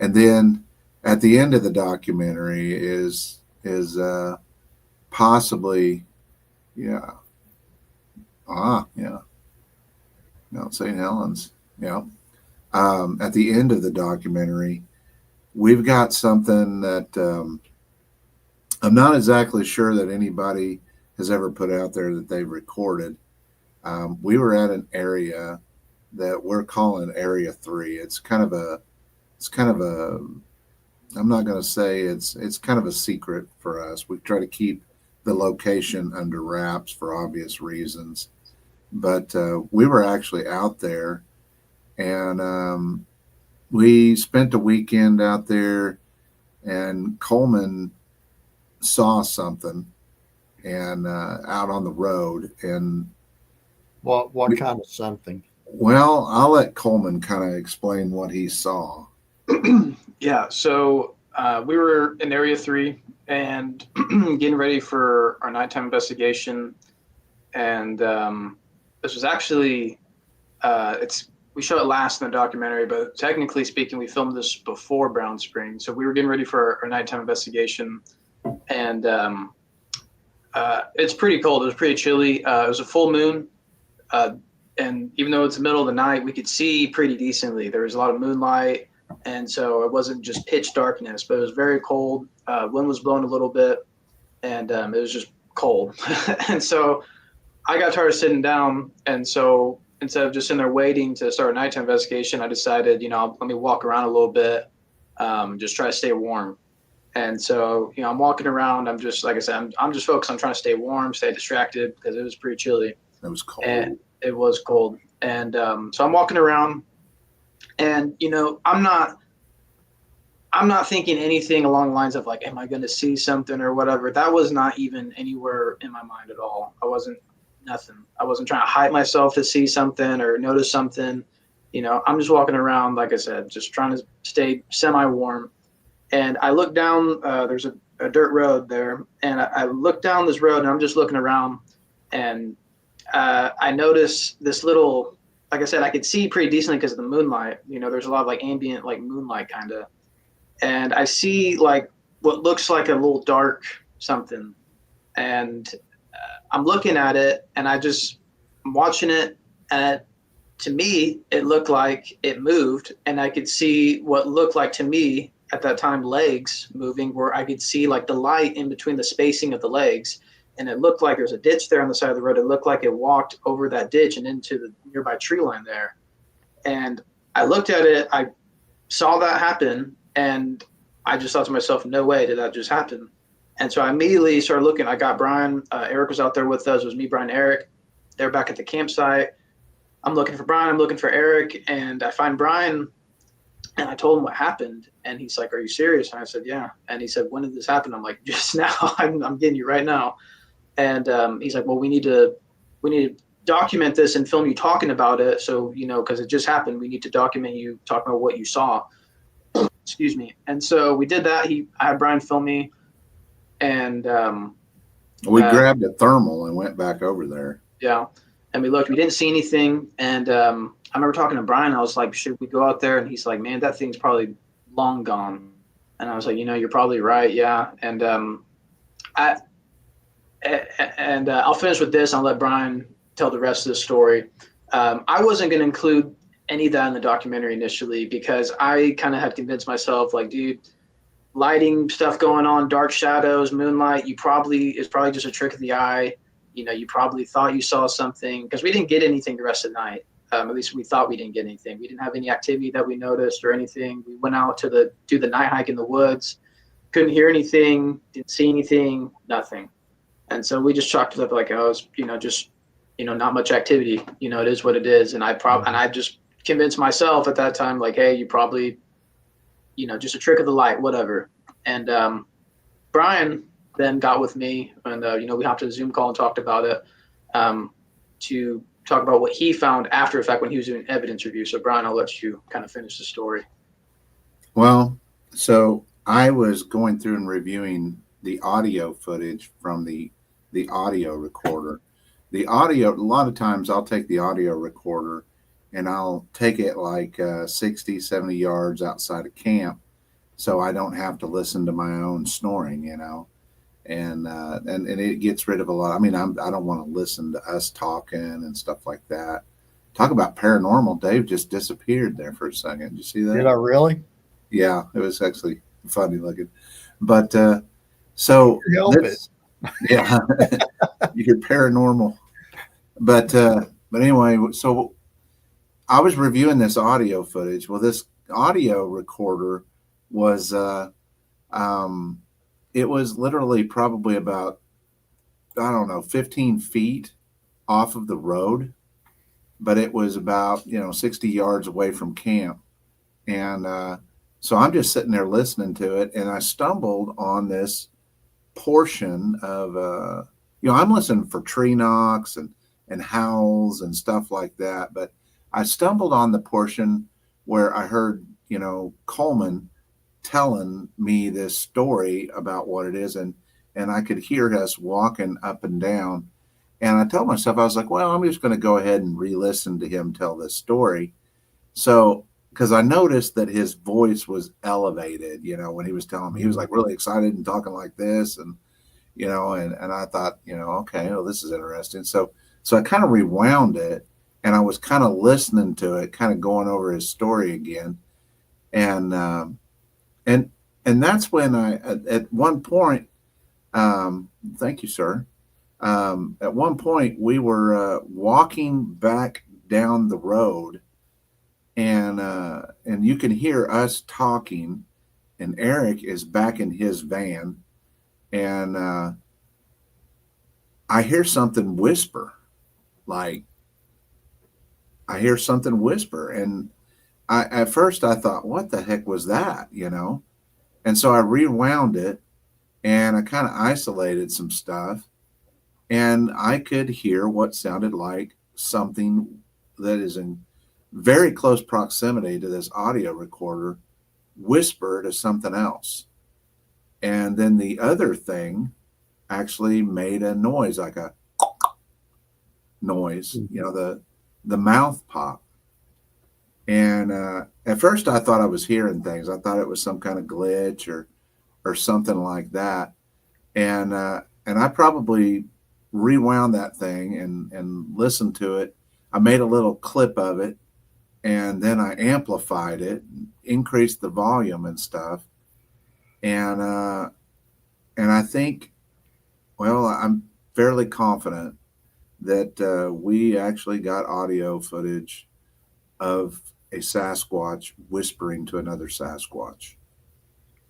and then at the end of the documentary is possibly St. Helens. At the end of the documentary, we've got something that I'm not exactly sure that anybody has ever put out there that they've recorded. We were at an area that we're calling Area 3. It's kind of a I'm not going to say it's kind of a secret for us. We try to keep the location under wraps for obvious reasons. But we were actually out there, and we spent a weekend out there, and Coleman saw something and out on the road. And what kind of something? Well, I'll let Coleman kind of explain what he saw. Yeah, so we were in Area 3 and getting ready for our nighttime investigation. And this was actually, we show it last in the documentary, but technically speaking, we filmed this before Brown Spring. So we were getting ready for our nighttime investigation. And it's pretty cold. It was pretty chilly. It was a full moon. And even though it's the middle of the night, we could see pretty decently. There was a lot of moonlight. And so it wasn't just pitch darkness, but it was very cold. Wind was blowing a little bit, and it was just cold. And so I got tired of sitting down. And so instead of just sitting there waiting to start a nighttime investigation, I decided, let me walk around a little bit, just try to stay warm. And so, I'm walking around. I'm just, like I said, I'm just focused on trying to stay warm, stay distracted because it was pretty chilly. It was cold. And it was cold. And so I'm walking around, and I'm not thinking anything along the lines of like, am I going to see something or whatever? That was not even anywhere in my mind at all. Nothing. I wasn't trying to hype myself to see something or notice something. I'm just walking around, like I said, just trying to stay semi-warm. And I look down, there's a dirt road there. And I look down this road, and I'm just looking around, and I notice this little, like I said, I could see pretty decently because of the moonlight. There's a lot of like ambient, like moonlight kind of. And I see like what looks like a little dark something. And I'm looking at it, and I'm watching it. And to me, it looked like it moved, and I could see what looked like to me at that time legs moving, where I could see like the light in between the spacing of the legs. And it looked like there's a ditch there on the side of the road. It looked like it walked over that ditch and into the nearby tree line there. And I looked at it, I saw that happen, and I just thought to myself, no way did that just happen. And so I immediately started looking. I got Brian. Eric was out there with us. It was me, Brian, Eric. They're back at the campsite. I'm looking for Brian. I'm looking for Eric. And I find Brian, and I told him what happened. And he's like, are you serious? And I said, yeah. And he said, when did this happen? I'm like, just now. I'm getting you right now. And he's like, well, we need to document this and film you talking about it. So, because it just happened, we need to document you talking about what you saw. Excuse me. And so we did that. I had Brian film me, and we grabbed a thermal and went back over there. Yeah. And we looked, we didn't see anything. And I remember talking to Brian. I was like, should we go out there? And he's like, man, that thing's probably long gone. And I was like, you're probably right. Yeah. And I'll finish with this. I'll let Brian tell the rest of the story. I wasn't going to include any of that in the documentary initially because I kind of had convinced myself, like, dude, lighting stuff going on, dark shadows, moonlight, it's probably just a trick of the eye. You probably thought you saw something because we didn't get anything the rest of the night. At least we thought we didn't get anything. We didn't have any activity that we noticed or anything. We went out to do the night hike in the woods, couldn't hear anything, didn't see anything, nothing. And so we just chalked it up like, oh, it's, just, not much activity. It is what it is. And I just convinced myself at that time, like, hey, you probably, just a trick of the light, whatever. And Brian then got with me, and we hopped to a Zoom call and talked about it to talk about what he found after the fact when he was doing evidence review. So Brian, I'll let you kind of finish the story. Well, so I was going through and reviewing the audio footage from the audio recorder. The audio, a lot of times I'll take the audio recorder and I'll take it like 60, 70 yards outside of camp so I don't have to listen to my own snoring, and it gets rid of a lot. I mean, I don't want to listen to us talking and stuff like that. Talk about paranormal. Dave just disappeared there for a second. Did you see that? Did I really? Yeah, it was actually funny looking. But so this, yeah, you're paranormal. But anyway, so I was reviewing this audio footage. Well, this audio recorder was it was literally probably about, I don't know, 15 feet off of the road, but it was about 60 yards away from camp. And so I'm just sitting there listening to it, and I stumbled on this portion of I'm listening for tree knocks and howls and stuff like that, but I stumbled on the portion where I heard Coleman telling me this story about what it is, and I could hear us walking up and down, and I told myself, I was like, well, I'm just going to go ahead and re-listen to him tell this story. So because I noticed that his voice was elevated, when he was telling me, he was like really excited and talking like this, and and I thought, okay, well, this is interesting. So I kind of rewound it, and I was kind of listening to it, kind of going over his story again, and that's when I at one point, thank you, sir. At one point we were walking back down the road, and you can hear us talking, and Eric is back in his van, and I hear something whisper, like I hear something whisper, and at first I thought, what the heck was that, And so I rewound it, and I kind of isolated some stuff, and I could hear what sounded like something that is in very close proximity to this audio recorder whisper to something else. And then the other thing actually made a noise, like a noise, the mouth pop. And at first I thought I was hearing things. I thought it was some kind of glitch or something like that. And I probably rewound that thing and listened to it. I made a little clip of it, and then I amplified it, increased the volume and stuff. And I think, well, I'm fairly confident that we actually got audio footage of a Sasquatch whispering to another Sasquatch.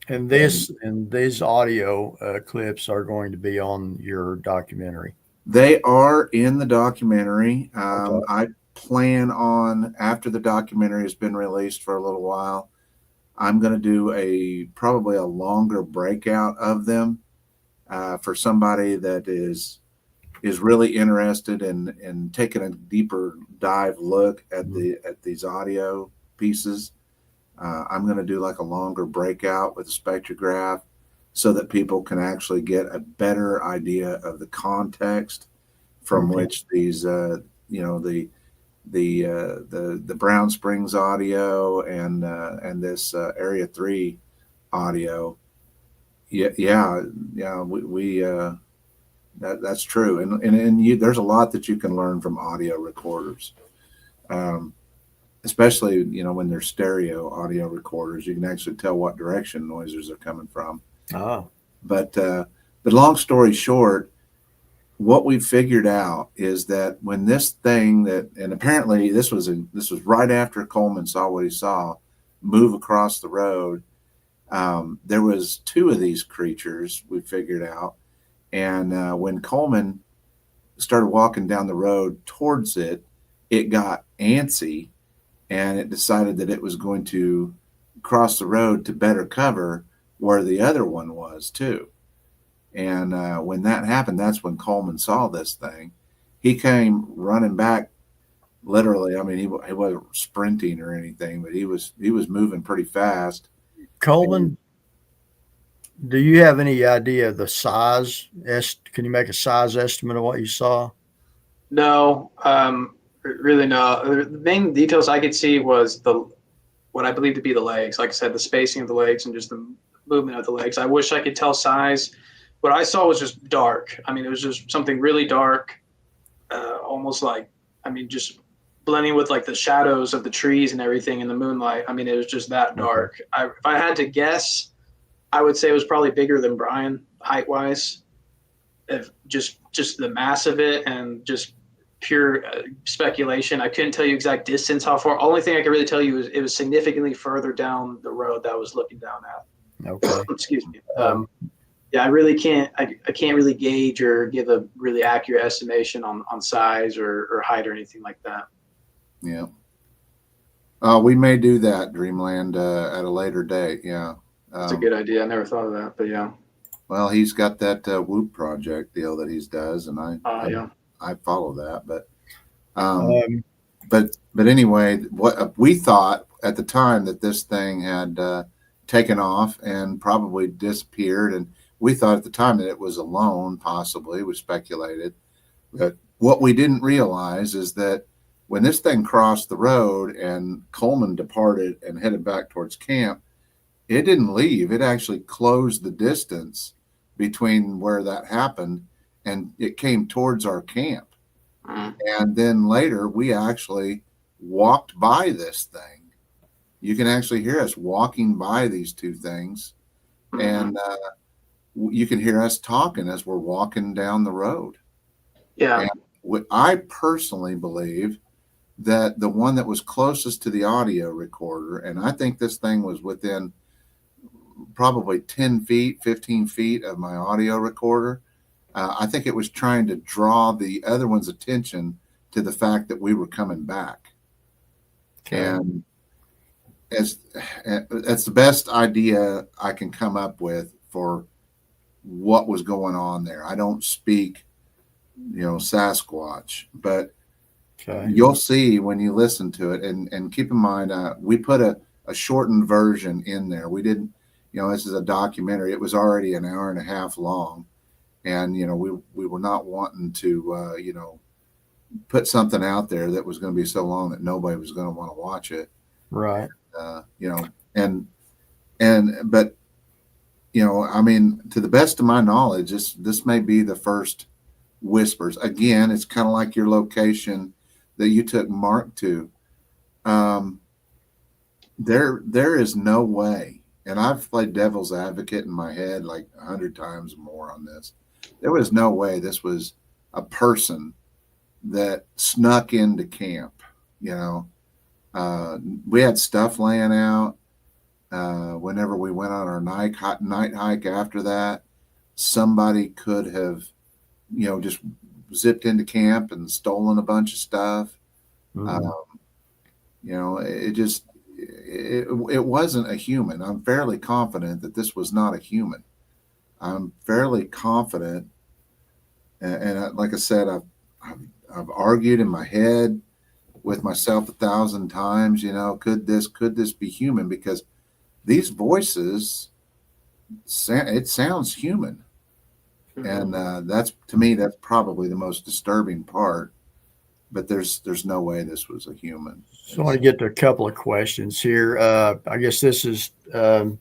And these audio clips are going to be on your documentary. They are in the documentary. Okay. I plan on, after the documentary has been released for a little while, I'm going to do probably a longer breakout of them for somebody that is really interested in taking a deeper dive look at these audio pieces. I'm going to do like a longer breakout with a spectrograph so that people can actually get a better idea of the context from which these, the Brown Springs audio and this Area 3 audio. That's true. And there's a lot that you can learn from audio recorders. Especially, when they're stereo audio recorders, you can actually tell what direction noises are coming from. Oh. But long story short, what we figured out is that when this thing and apparently this was right after Coleman saw what he saw move across the road, there was two of these creatures we figured out. And when Coleman started walking down the road towards it, it got antsy, and it decided that it was going to cross the road to better cover where the other one was too. And when that happened, that's when Coleman saw this thing. He came running back, literally. I mean, he wasn't sprinting or anything, but he was moving pretty fast. Coleman, do you have any idea of the size? Can you make a size estimate of what you saw? No, really no. The main details I could see was what I believe to be the legs. Like I said, the spacing of the legs and just the movement of the legs. I wish I could tell size. What I saw was just dark. I mean, it was just something really dark, almost like, just blending with like the shadows of the trees and everything in the moonlight. I mean, it was just that dark. If I had to guess, I would say it was probably bigger than Brian height wise. If just the mass of it and just pure speculation. I couldn't tell you exact distance, how far. Only thing I could really tell you is it was significantly further down the road that I was looking down at. Okay. Excuse me. Yeah, I really can't. I can't really gauge or give a really accurate estimation on size or height or anything like that. Yeah. We may do that, Dreamland, at a later date. Yeah. That's a good idea. I never thought of that, but yeah. Well, he's got that Whoop project deal that he does, and I follow that. But anyway, what we thought at the time that this thing had taken off and probably disappeared, and we thought at the time that it was alone, possibly. We speculated. But what we didn't realize is that when this thing crossed the road and Coleman departed and headed back towards camp, it didn't leave. It actually closed the distance between where that happened, and it came towards our camp. And then later, we actually walked by this thing. You can actually hear us walking by these two things, and you can hear us talking as we're walking down the road. Yeah. And I personally believe that the one that was closest to the audio recorder, and I think this thing was within probably 10 feet, 15 feet of my audio recorder. I think it was trying to draw the other one's attention to the fact that we were coming back. Okay. And that's the best idea I can come up with for what was going on there. I don't speak, Sasquatch, but you'll see when you listen to it. And keep in mind, we put a shortened version in there. We didn't, this is a documentary. It was already an hour and a half long. And, we were not wanting to, put something out there that was going to be so long that nobody was going to want to watch it. Right. But, I mean, to the best of my knowledge, this may be the first whispers. Again, it's kind of like your location that you took Mark to. There is no way, and I've played devil's advocate in my head like 100 times more on this. There was no way this was a person that snuck into camp. We had stuff laying out. Whenever we went on our night hike after that, somebody could have, just zipped into camp and stolen a bunch of stuff. Mm-hmm. It wasn't a human. I'm fairly confident that this was not a human. I'm fairly confident, and like I said, I've argued in my head with myself 1,000 times. Could this be human? Because these voices, it sounds human, and that's, to me, that's probably the most disturbing part. But there's no way this was a human. So I want to get to a couple of questions here. I guess this is for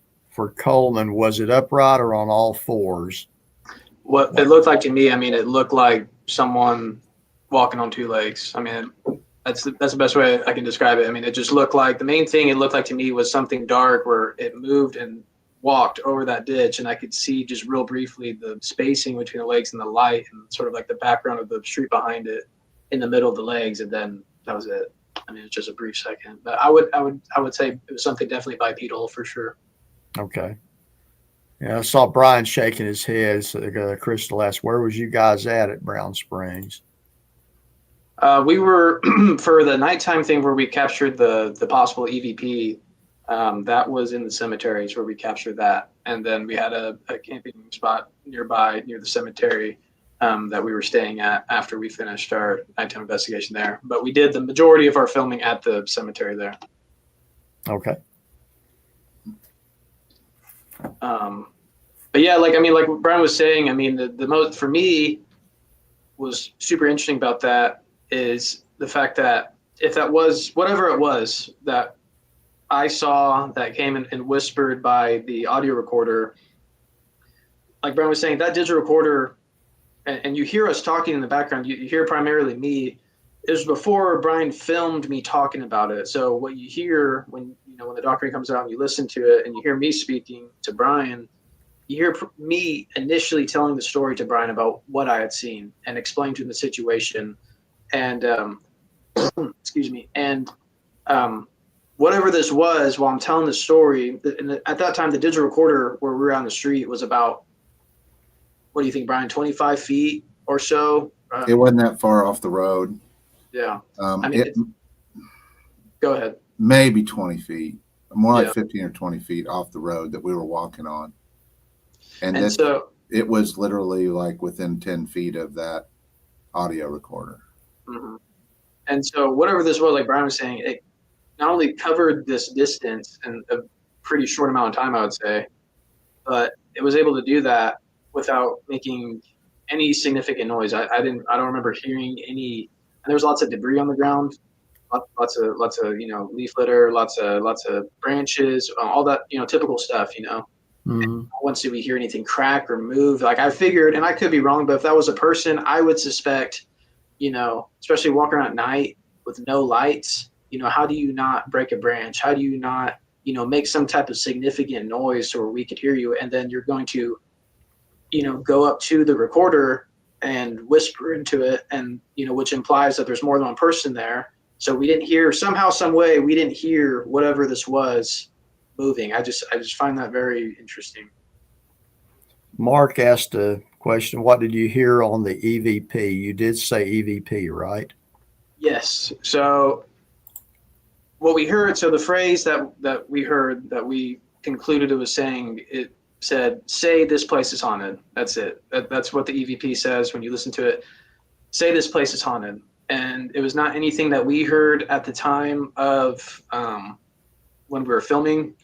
Coleman. Was it upright or on all fours? What it looked like to me, it looked like someone walking on two legs. That's the best way I can describe it. It just looked like, the main thing it looked like to me was something dark where it moved and walked over that ditch, and I could see just real briefly the spacing between the legs and the light, and sort of like the background of the street behind it in the middle of the legs, and then that was it. It's just a brief second, but I would say it was something definitely bipedal for sure. Okay. Yeah, I saw Brian shaking his head. So Crystal asked, "Where was you guys at Brown Springs?" We were for the nighttime thing where we captured the possible EVP. That was in the cemeteries where we captured that, and then we had a camping spot nearby near the cemetery that we were staying at after we finished our nighttime investigation there. But we did the majority of our filming at the cemetery there. Okay. But yeah, like Brian was saying, the most for me was super interesting about that is the fact that if that was whatever it was that I saw that came and whispered by the audio recorder, like Brian was saying, that digital recorder, and you hear us talking in the background, you hear primarily me. It was before Brian filmed me talking about it. So what you hear when the documentary comes out and you listen to it and you hear me speaking to Brian, you hear me initially telling the story to Brian about what I had seen and explain to him the situation. And excuse me. And whatever this was, while I'm telling the story, at that time, the digital recorder where we were on the street was about, what do you think, Brian, 25 feet or so? It wasn't that far off the road. Yeah. Go ahead. Maybe 20 feet, more like 15 or 20 feet off the road that we were walking on. And so it was literally like within 10 feet of that audio recorder. Mm-hmm. And so whatever this was, like Brian was saying, it not only covered this distance in a pretty short amount of time, I would say, but it was able to do that without making any significant noise. I don't remember hearing any. And there was lots of debris on the ground, lots of leaf litter, lots of branches, all that typical stuff. Mm-hmm. Once did we hear anything crack or move? Like I figured, and I could be wrong, but if that was a person, I would suspect, especially walking around at night with no lights, how do you not break a branch? How do you not, make some type of significant noise so where we could hear you? And then you're going to, go up to the recorder and whisper into it, and, which implies that there's more than one person there. So we didn't hear, somehow, some way, we didn't hear whatever this was moving. I just find that very interesting. Mark asked a question. What did you hear on the EVP? You did say EVP, right? Yes. So what we heard, so the phrase that we heard, that we concluded it was saying, it said, say this place is haunted. That's it. That's what the EVP says when you listen to it. Say this place is haunted. And it was not anything that we heard at the time of when we were filming.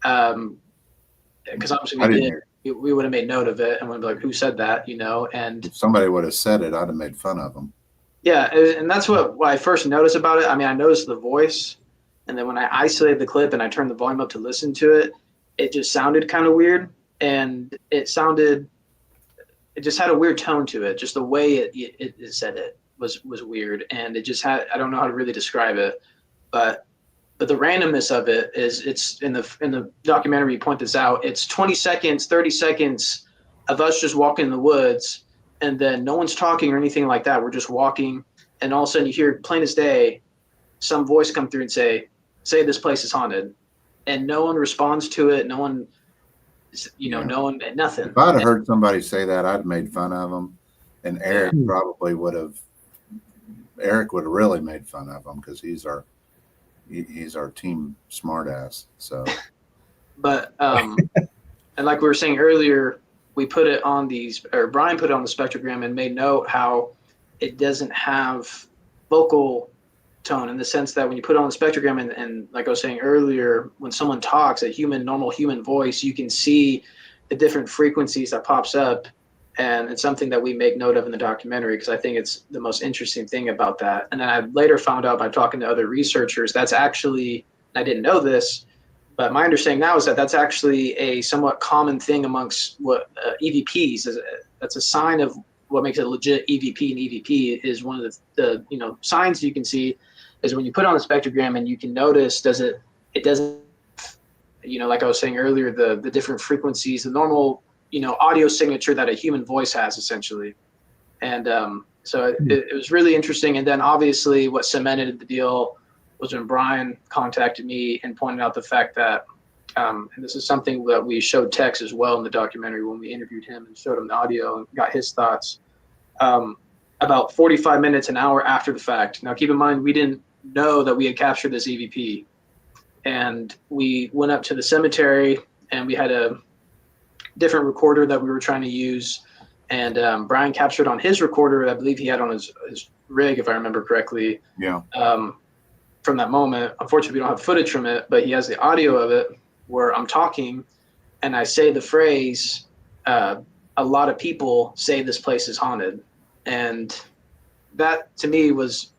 Because obviously we would have made note of it and would be like, who said that, you know? And if somebody would have said it, I'd have made fun of them. Yeah, and that's what I first noticed about it. I mean, I noticed the voice, and then when I isolated the clip and I turned the volume up to listen to it, it just sounded kind of weird, and it just had a weird tone to it. Just the way it said it was weird, and it just had, I don't know how to really describe it, but the randomness of it is, it's in the documentary, you point this out, it's 20 seconds, 30 seconds of us just walking in the woods, and then no one's talking or anything like that. We're just walking, and all of a sudden you hear, plain as day, some voice come through and say this place is haunted, and no one responds to it. No one, no one, nothing. If I'd have heard somebody say that, I'd have made fun of them, and Eric probably would have. Eric would have really made fun of him because he's our team smartass. So, but and like we were saying earlier, we put it on Brian put it on the spectrogram and made note how it doesn't have vocal tone, in the sense that when you put it on the spectrogram and like I was saying earlier, when someone talks, normal human voice, you can see the different frequencies that pops up. And it's something that we make note of in the documentary, because I think it's the most interesting thing about that. And then I later found out by talking to other researchers, that's actually, I didn't know this, but my understanding now is that that's actually a somewhat common thing amongst what EVPs is. That's a sign of what makes it a legit EVP. And EVP is one of the signs you can see is when you put on the spectrogram and you can notice, it doesn't, like I was saying earlier, the different frequencies, the normal, audio signature that a human voice has, essentially. And so it was really interesting. And then obviously what cemented the deal was when Brian contacted me and pointed out the fact that, and this is something that we showed Tex as well in the documentary when we interviewed him and showed him the audio and got his thoughts, about 45 minutes, an hour after the fact. Now, keep in mind, we didn't know that we had captured this EVP. And we went up to the cemetery, and we had a different recorder that we were trying to use. And Brian captured on his recorder, I believe he had on his rig, if I remember correctly. Yeah. From that moment, unfortunately, we don't have footage from it, but he has the audio of it where I'm talking and I say the phrase, a lot of people say this place is haunted. And that to me was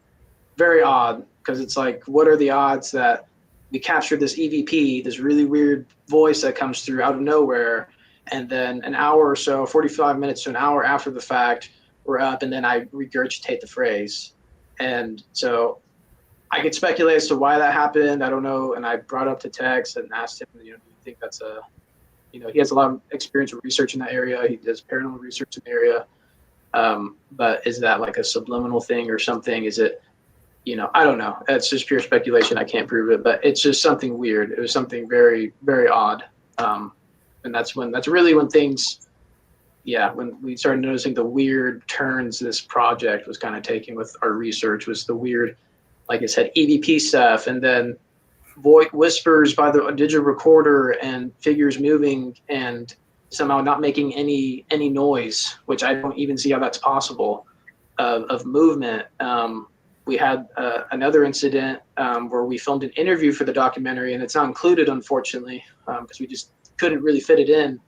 very odd, because it's like, what are the odds that we captured this EVP, this really weird voice that comes through out of nowhere, and then an hour or so, 45 minutes to an hour after the fact, we're up, and then I regurgitate the phrase. And so I could speculate as to why that happened. I don't know. And I brought up to Tex and asked him, do you think that's he has a lot of experience with research in that area. He does paranormal research in the area. But is that like a subliminal thing or something? Is it, I don't know. It's just pure speculation. I can't prove it, but it's just something weird. It was something very, very odd. And that's really when things, when we started noticing the weird turns this project was kind of taking with our research, was the weird, like I said, EVP stuff, and then whispers by the digital recorder and figures moving and somehow not making any noise, which I don't even see how that's possible, of movement. We had another incident where we filmed an interview for the documentary, and it's not included, unfortunately, because we just couldn't really fit it in.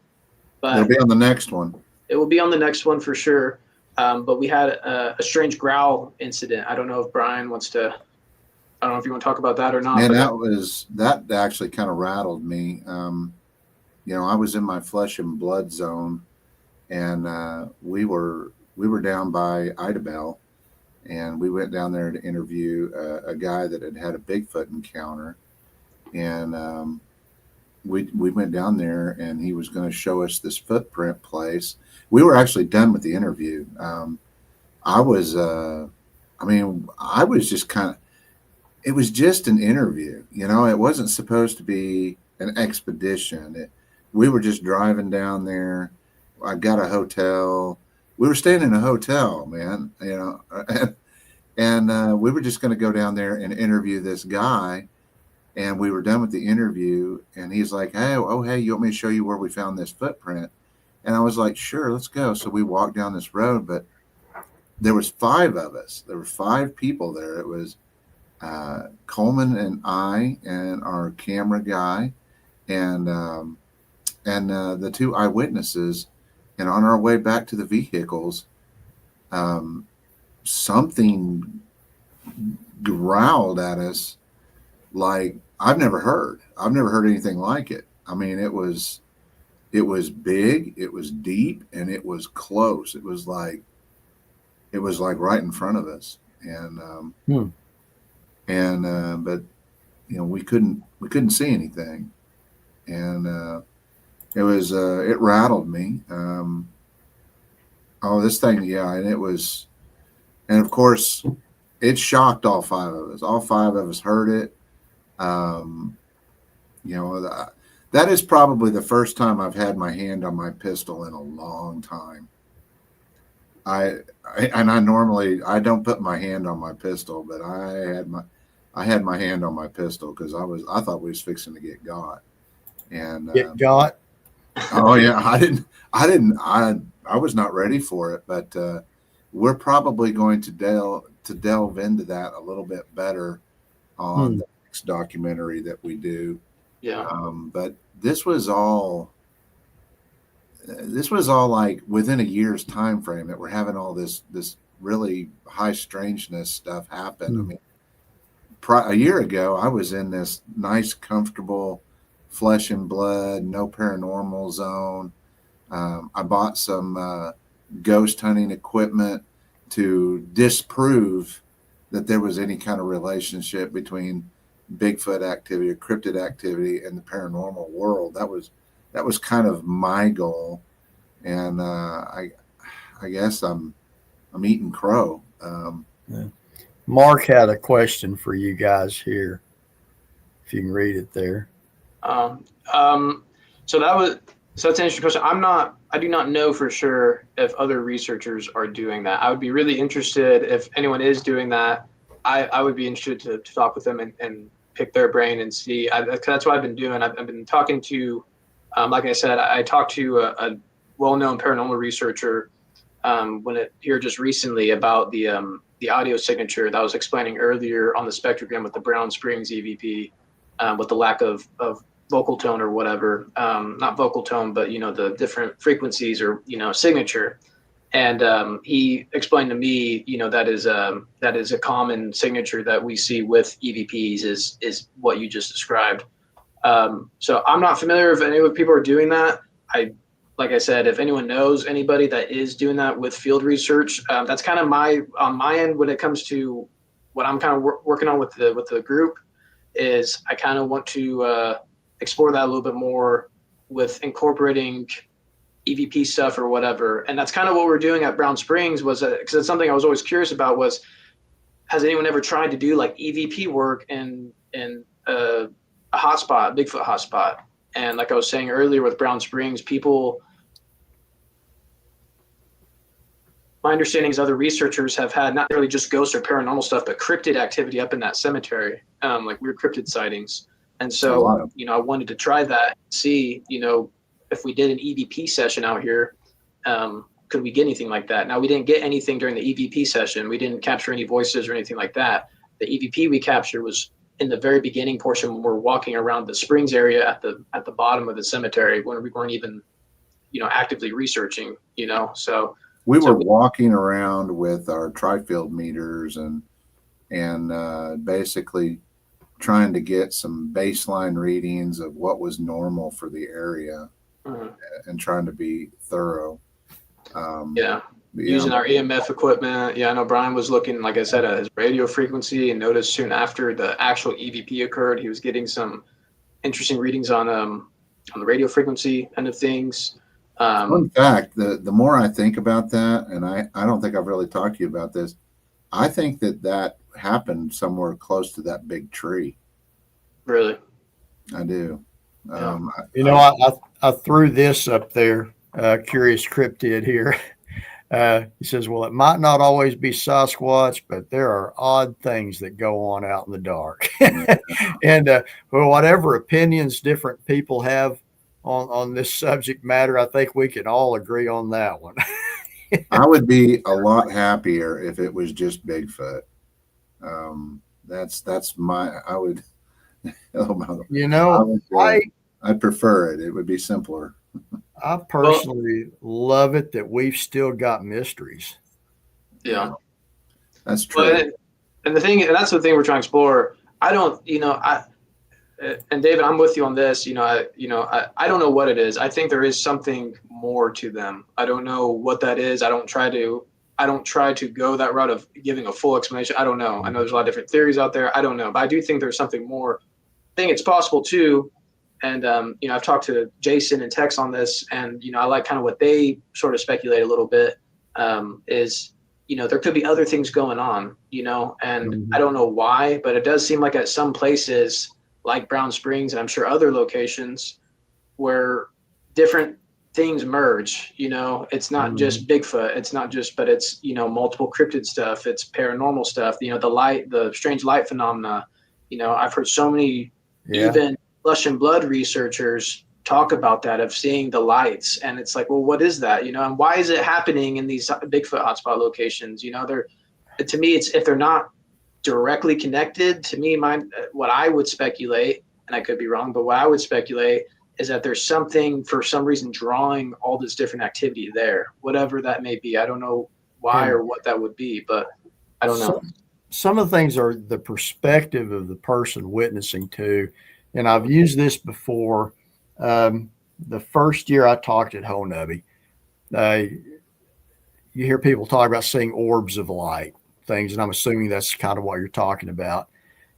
But it'll be on the next one. It will be on the next one for sure. But we had a strange growl incident. I don't know if Brian wants to. I don't know if you want to talk about that or not. And that actually kind of rattled me. I was in my flesh and blood zone, and we were down by Idabel, and we went down there to interview a guy that had a Bigfoot encounter, and we went down there, and he was going to show us this footprint place. We were actually done with the interview. I was just kind of. It was just an interview, it wasn't supposed to be an expedition. We were just driving down there. I got a hotel. We were staying in a hotel, man, and we were just going to go down there and interview this guy. And we were done with the interview, and he's like, hey, you want me to show you where we found this footprint? And I was like, sure, let's go. So we walked down this road, but there was 5 of us. There were 5 people there. It was Coleman and I and our camera guy and the 2 eyewitnesses. And on our way back to the vehicles, something growled at us like I've never heard anything like it. I mean, it was big, it was deep, and it was close. It was like right in front of us. And but we couldn't see anything. And it rattled me. This thing, yeah, and of course it shocked all 5 of us. All 5 of us heard it. That is probably the first time I've had my hand on my pistol in a long time. I normally don't put my hand on my pistol, but I had my hand on my pistol because I thought we was fixing to get got. And Get got? Oh yeah, I was not ready for it, but we're probably going to delve into that a little bit better on the next documentary that we do. Yeah. But this was all like within a year's time frame that we're having all this really high strangeness stuff happen. I mean, a year ago, I was in this nice, comfortable flesh and blood, no paranormal zone. I bought some ghost hunting equipment to disprove that there was any kind of relationship between Bigfoot activity or cryptid activity and the paranormal world. That was kind of my goal, and I guess I'm eating crow. Yeah. Mark had a question for you guys here, if you can read it there. So that's an interesting question. I do not know for sure if other researchers are doing that. I would be really interested if anyone is doing that. I would be interested to talk with them and pick their brain and see. That's what I've been doing. I've been talking to, like I said, I talked to a well-known paranormal researcher here just recently about the audio signature that I was explaining earlier on the spectrogram with the Brown Springs EVP, with the lack of vocal tone or whatever, not vocal tone, but the different frequencies or signature. And he explained to me, that is a common signature that we see with EVPs is what you just described. So I'm not familiar if any people are doing that. Like I said, if anyone knows anybody that is doing that with field research, that's kind of on my end when it comes to what I'm kind of working on with the group. Is I kind of want to explore that a little bit more with incorporating EVP stuff or whatever. And that's kind of what we're doing at Brown Springs was because it's something I was always curious about was, has anyone ever tried to do like EVP work in a hotspot, Bigfoot hotspot? And like I was saying earlier with Brown Springs, my understanding is other researchers have had not really just ghost or paranormal stuff, but cryptid activity up in that cemetery, like weird cryptid sightings. And so, I wanted to try that, see, if we did an EVP session out here, could we get anything like that? Now, we didn't get anything during the EVP session. We didn't capture any voices or anything like that. The EVP we captured was in the very beginning portion when we're walking around the Springs area at the bottom of the cemetery when we weren't even, actively researching, so. We were walking around with our tri-field meters and basically trying to get some baseline readings of what was normal for the area and trying to be thorough. Using our EMF equipment. Yeah, I know Brian was looking, like I said, at his radio frequency and noticed soon after the actual EVP occurred, he was getting some interesting readings on the radio frequency end of things. Fun fact, the more I think about that, and I don't think I've really talked to you about this, I think that happened somewhere close to that big tree. Really? I do. I threw this up there, curious cryptid here. He says, well, it might not always be Sasquatch, but there are odd things that go on out in the dark. And well, whatever opinions different people have on this subject matter, I think we can all agree on that one. I would be a lot happier if it was just Bigfoot. That's my. I would. I'd prefer it. It would be simpler. I personally love it that we've still got mysteries. Yeah, that's true. And that's the thing we're trying to explore. I don't, and David, I'm with you on this. I don't know what it is. I think there is something more to them. I don't know what that is. I don't try to go that route of giving a full explanation. I don't know. I know there's a lot of different theories out there. I don't know, but I do think there's something more. I think it's possible too. And, I've talked to Jason and Tex on this, and, I like kind of what they sort of speculate a little bit, is, there could be other things going on, and I don't know why, but it does seem like at some places like Brown Springs, and I'm sure other locations where different things merge, it's not just Bigfoot, it's not just, but it's, multiple cryptid stuff, it's paranormal stuff, the strange light phenomena, I've heard so many, even flesh and blood researchers talk about that, of seeing the lights, and it's like, well, what is that, and why is it happening in these Bigfoot hotspot locations? To me, it's, if they're not directly connected, to me, what I would speculate, and I could be wrong, but what I would speculate is that there's something, for some reason, drawing all this different activity there, whatever that may be. I don't know why or what that would be, but I don't know. Some of the things are the perspective of the person witnessing to. And I've used this before. The first year I talked at Honubby, you hear people talk about seeing orbs of light, things, and I'm assuming that's kind of what you're talking about.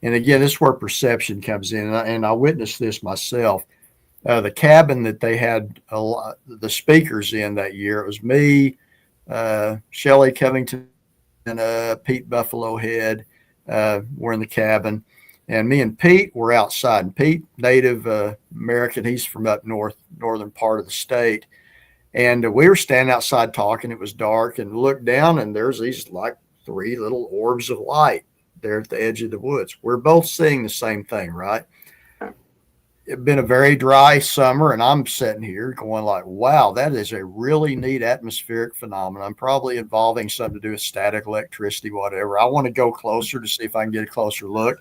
And again, this is where perception comes in. And I witnessed this myself. The cabin that they had the speakers in that year, it was me, Shelley Covington, and Pete Buffalo Head were in the cabin. And me and Pete were outside. And Pete, Native American, he's from up northern part of the state. And we were standing outside talking. It was dark, and looked down, and there's these like 3 little orbs of light there at the edge of the woods. We're both seeing the same thing, right? It's been a very dry summer, and I'm sitting here going like, wow, that is a really neat atmospheric phenomenon, probably involving something to do with static electricity, whatever. I want to go closer to see if I can get a closer look.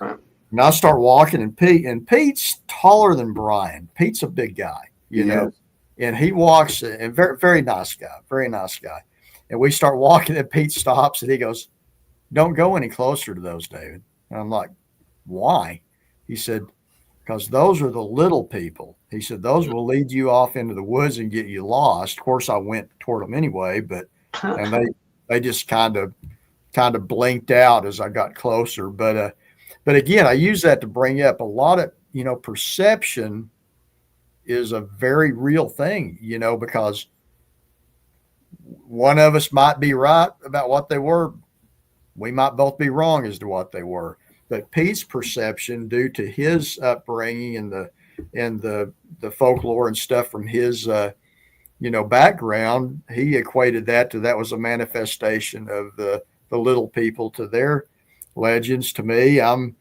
And I start walking, and Pete's taller than Brian. Pete's a big guy, you know, and he walks, and very, very nice guy. And we start walking, and Pete stops, and he goes, don't go any closer to those, David. And I'm like, why? He said, because those are the little people. He said, those will lead you off into the woods and get you lost. Of course, I went toward them anyway, and they just kind of blinked out as I got closer. But again, I use that to bring up a lot of, perception is a very real thing, because one of us might be right about what they were. We might both be wrong as to what they were. But Pete's perception, due to his upbringing and the folklore and stuff from his background, he equated that was a manifestation of the little people to their legends. To me, I'm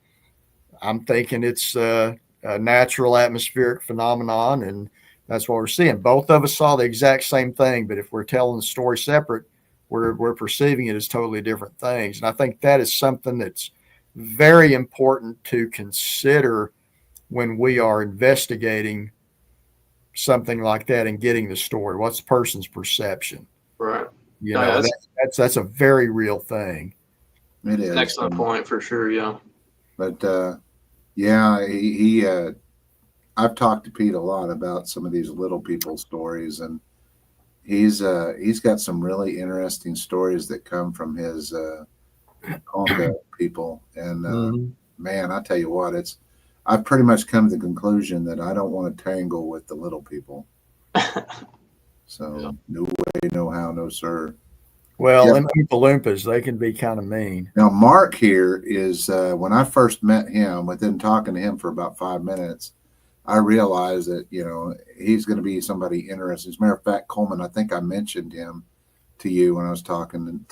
thinking it's a natural atmospheric phenomenon, and that's what we're seeing. Both of us saw the exact same thing, but if we're telling the story separate, we're perceiving it as totally different things. And I think that is something that's very important to consider when we are investigating something like that and getting the story. What's the person's perception? Right. That's a very real thing. It is an excellent point for sure. Yeah. But he I've talked to Pete a lot about some of these little people stories, and he's got some really interesting stories that come from his Congo people. And man, I tell you what, I've pretty much come to the conclusion that I don't want to tangle with the little people. So no way, no how, no sir. Well, them Oompa Loompas, they can be kind of mean. Now, Mark here is, when I first met him, within talking to him for about 5 minutes, I realized that, he's going to be somebody interesting. As a matter of fact, Coleman, I think I mentioned him to you when I was talking.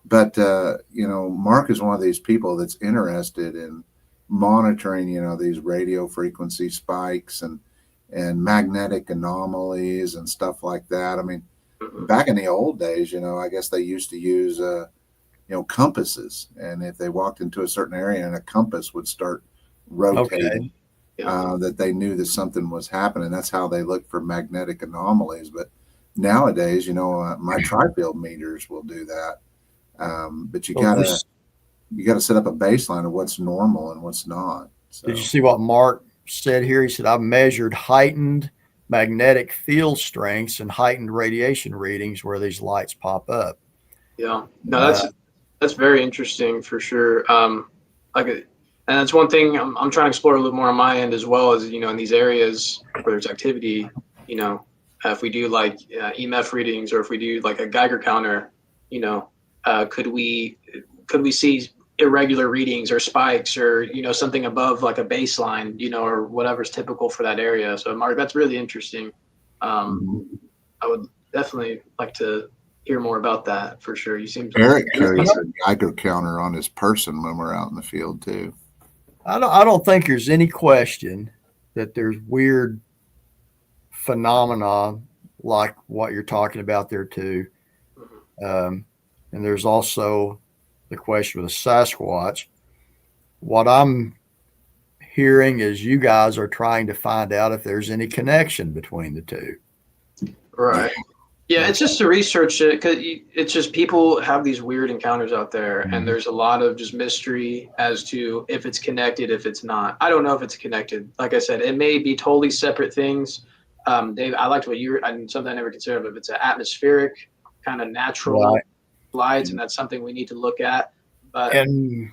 But Mark is one of these people that's interested in monitoring, these radio frequency spikes and magnetic anomalies and stuff like that. I mean, back in the old days, I guess they used to use, compasses. And if they walked into a certain area and a compass would start rotating, that they knew that something was happening. That's how they look for magnetic anomalies. But nowadays, my tri-field meters will do that. But you gotta set up a baseline of what's normal and what's not. So. Did you see what Mark said here? He said, I've measured heightened magnetic field strengths and heightened radiation readings where these lights pop up. Yeah, no, that's very interesting for sure. And that's one thing I'm trying to explore a little more on my end as well, as in these areas where there's activity, if we do like EMF readings, or if we do like a Geiger counter, could we see irregular readings or spikes, or something above like a baseline, or whatever's typical for that area. So Mark, that's really interesting. I would definitely like to hear more about that for sure. Eric carries a Geiger counter on his person when we're out in the field too. I don't think there's any question that there's weird phenomena like what you're talking about there too. And there's also the question with the Sasquatch. What I'm hearing is you guys are trying to find out if there's any connection between the two. Right. Yeah, it's just to research it, because it's just people have these weird encounters out there, and there's a lot of just mystery as to if it's connected, if it's not. I don't know if it's connected. Like I said, it may be totally separate things. Dave, I liked what something I never considered, but if it's an atmospheric kind of natural lights, and that's something we need to look at. And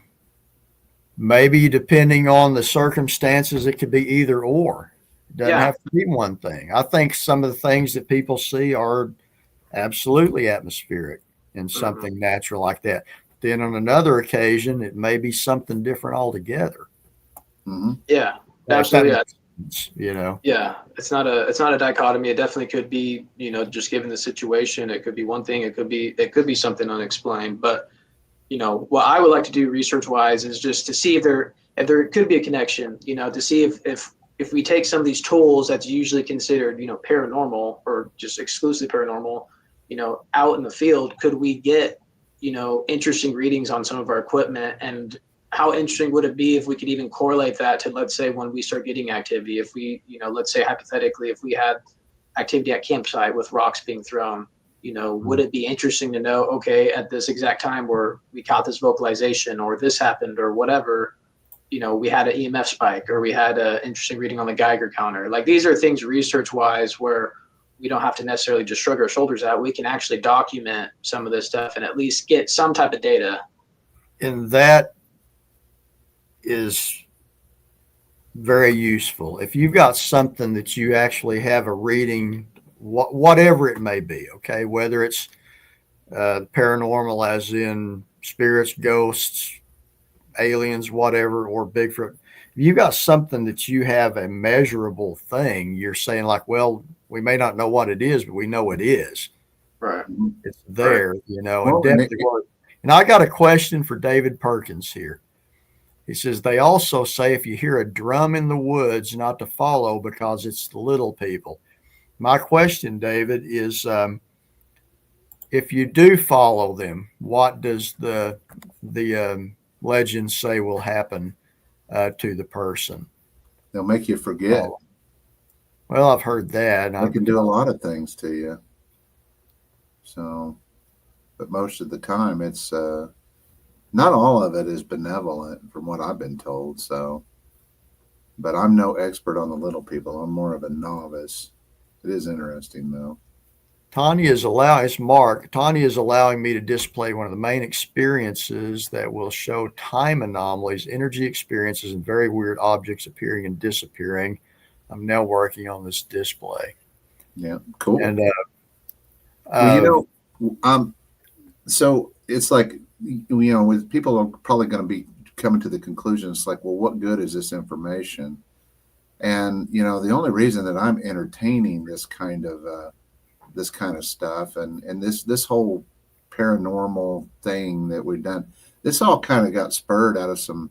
maybe depending on the circumstances, it could be either or. It doesn't have to be one thing. I think some of the things that people see are absolutely atmospheric and something natural like that. Then on another occasion, it may be something different altogether. Yeah, absolutely. Yeah, it's not a dichotomy. It definitely could be, just given the situation, it could be one thing. It could be something unexplained. But what I would like to do research wise is just to see if there could be a connection. To see if we take some of these tools that's usually considered paranormal, or just exclusively paranormal, out in the field, could we get interesting readings on some of our equipment? And how interesting would it be if we could even correlate that to, let's say, when we start getting activity, if we, let's say hypothetically, if we had activity at campsite with rocks being thrown, would it be interesting to know, okay, at this exact time where we caught this vocalization, or this happened, or whatever, we had an EMF spike, or we had an interesting reading on the Geiger counter. Like, these are things research wise where we don't have to necessarily just shrug our shoulders at. We can actually document some of this stuff and at least get some type of data. And that is very useful. If you've got something that you actually have a reading, whatever it may be, okay, whether it's paranormal as in spirits, ghosts, aliens, whatever, or Bigfoot, if you got something that you have a measurable thing, you're saying like, well, we may not know what it is, but we know it is. Right. It's there, and definitely. And I got a question for David Perkins here. He says, they also say if you hear a drum in the woods, not to follow because it's the little people. My question, David, is if you do follow them, what does the legends say will happen to the person? They'll make you forget. Well, I've heard that. They can do a lot of things to you. So, but most of the time, it's not all of it is benevolent, from what I've been told. So, but I'm no expert on the little people. I'm more of a novice. It is interesting, though. Tanya is allowing me to display one of the main experiences that will show time anomalies, energy experiences, and very weird objects appearing and disappearing. I'm now working on this display. Yeah, cool. And so it's like, with people are probably going to be coming to the conclusion, it's like, well, what good is this information? And the only reason that I'm entertaining this kind of stuff and this whole paranormal thing that we've done, this all kind of got spurred out of some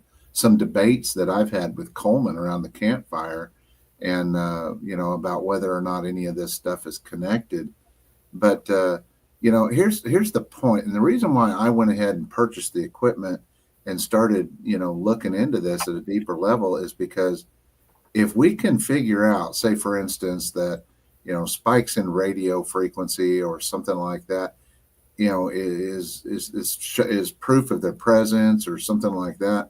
debates that I've had with Coleman around the campfire, and about whether or not any of this stuff is connected. But here's the point, and the reason why I went ahead and purchased the equipment and started looking into this at a deeper level is because if we can figure out, say for instance, that spikes in radio frequency or something like that, is proof of their presence or something like that,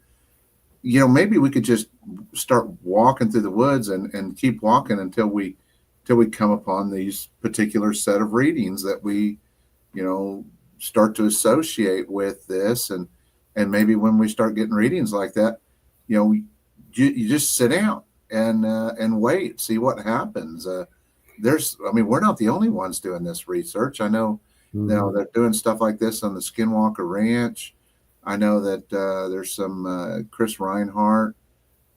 maybe we could just start walking through the woods and keep walking until we come upon these particular set of readings that we start to associate with this, and maybe when we start getting readings like that, you just sit down and wait, see what happens. We're not the only ones doing this research. I know, they're doing stuff like this on the Skinwalker Ranch. I know that there's some Chris Reinhardt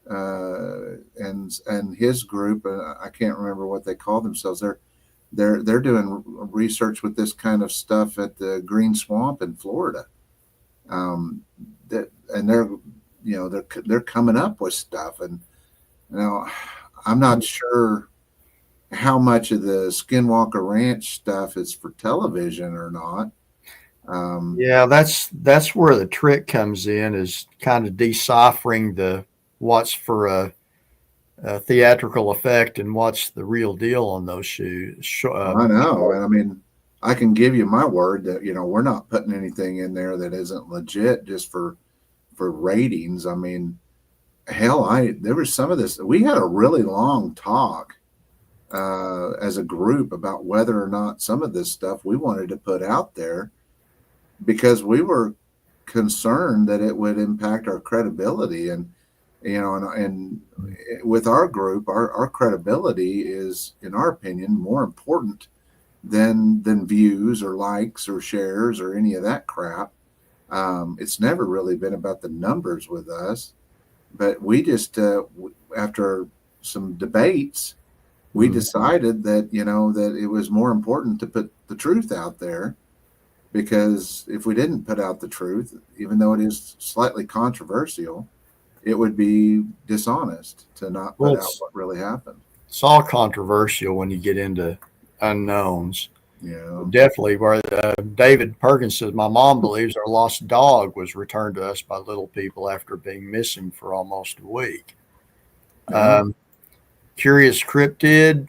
and his group. I can't remember what they call themselves. They're doing research with this kind of stuff at the Green Swamp in Florida. And they're coming up with stuff, and I'm not sure how much of the Skinwalker Ranch stuff is for television or not. Yeah, that's where the trick comes in, is kind of deciphering what's for a theatrical effect and what's the real deal on those shoes. I know. And I can give you my word that, we're not putting anything in there that isn't legit just for ratings. Hell, there was some of this. We had a really long talk as a group about whether or not some of this stuff we wanted to put out there, because we were concerned that it would impact our credibility. And with our group, our credibility is, in our opinion, more important than views or likes or shares or any of that crap. It's never really been about the numbers with us, but we just after some debates, we decided that that it was more important to put the truth out there, because if we didn't put out the truth, even though it is slightly controversial, it would be dishonest to not put out what really happened. It's all controversial when you get into unknowns. Yeah, definitely. Where David Perkins says, my mom believes our lost dog was returned to us by little people after being missing for almost a week. Yeah. Curious Cryptid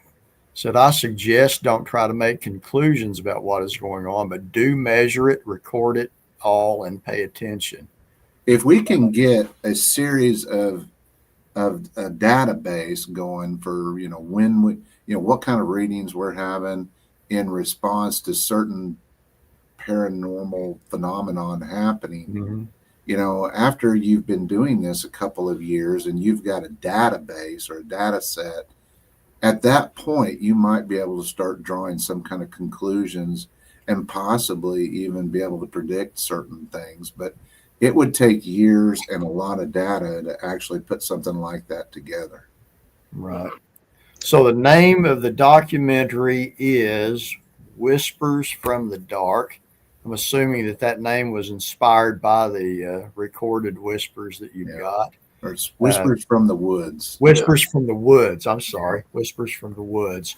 said, I suggest don't try to make conclusions about what is going on, but do measure it, record it all, and pay attention. If we can get a series of a database going for when we what kind of readings we're having in response to certain paranormal phenomenon happening, after you've been doing this a couple of years and you've got a database or a data set, at that point you might be able to start drawing some kind of conclusions and possibly even be able to predict certain things. But it would take years and a lot of data to actually put something like that together. Right. So the name of the documentary is Whispers from the Dark. I'm assuming that name was inspired by the recorded whispers that you've got. Or it's Whispers from the Woods. Whispers from the Woods. I'm sorry. Whispers from the Woods.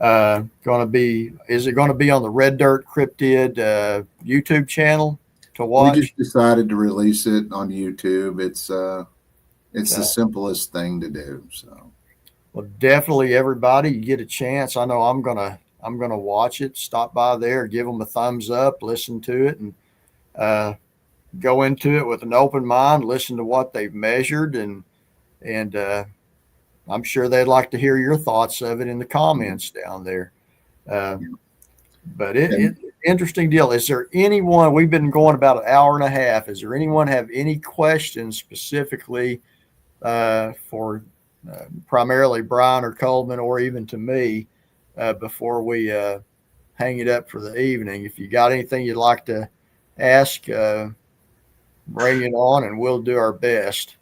Is it going to be on the Red Dirt Cryptid YouTube channel to watch? We just decided to release it on YouTube. It's the simplest thing to do. So, well, definitely everybody, you get a chance. I know I'm gonna watch it. Stop by there, give them a thumbs up, listen to it, and go into it with an open mind. Listen to what they've measured, and I'm sure they'd like to hear your thoughts of it in the comments down there. But it's an interesting deal. Is there anyone, we've been going about an hour and a half. Is there anyone have any questions specifically for primarily Brian or Coleman, or even to me, before we hang it up for the evening? If you got anything you'd like to ask, bring it on and we'll do our best.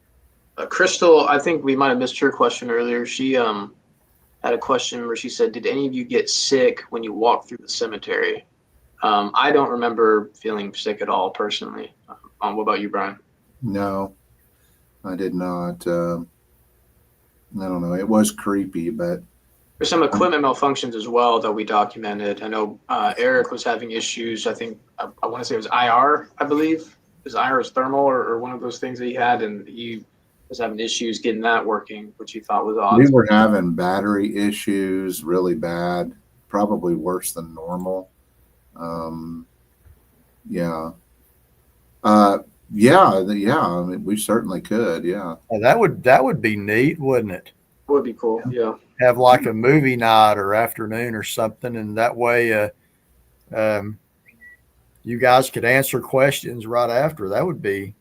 Crystal, I think we might have missed her question earlier. She had a question where she said, "Did any of you get sick when you walked through the cemetery?" I don't remember feeling sick at all personally. What about you, Brian? No, I did not. I don't know. It was creepy, but There's some equipment malfunctions as well that we documented. I know Eric was having issues. I think I want to say it was IR, I believe. His IR was thermal or one of those things that he had, and he was having issues getting that working, which he thought was odd. we were having battery issues really bad, probably worse than normal. Yeah. Yeah. I mean, we certainly could. Yeah. Well, that would be neat, wouldn't it? Would be cool. Yeah. Have like a movie night or afternoon or something, and that way you guys could answer questions right after. That would be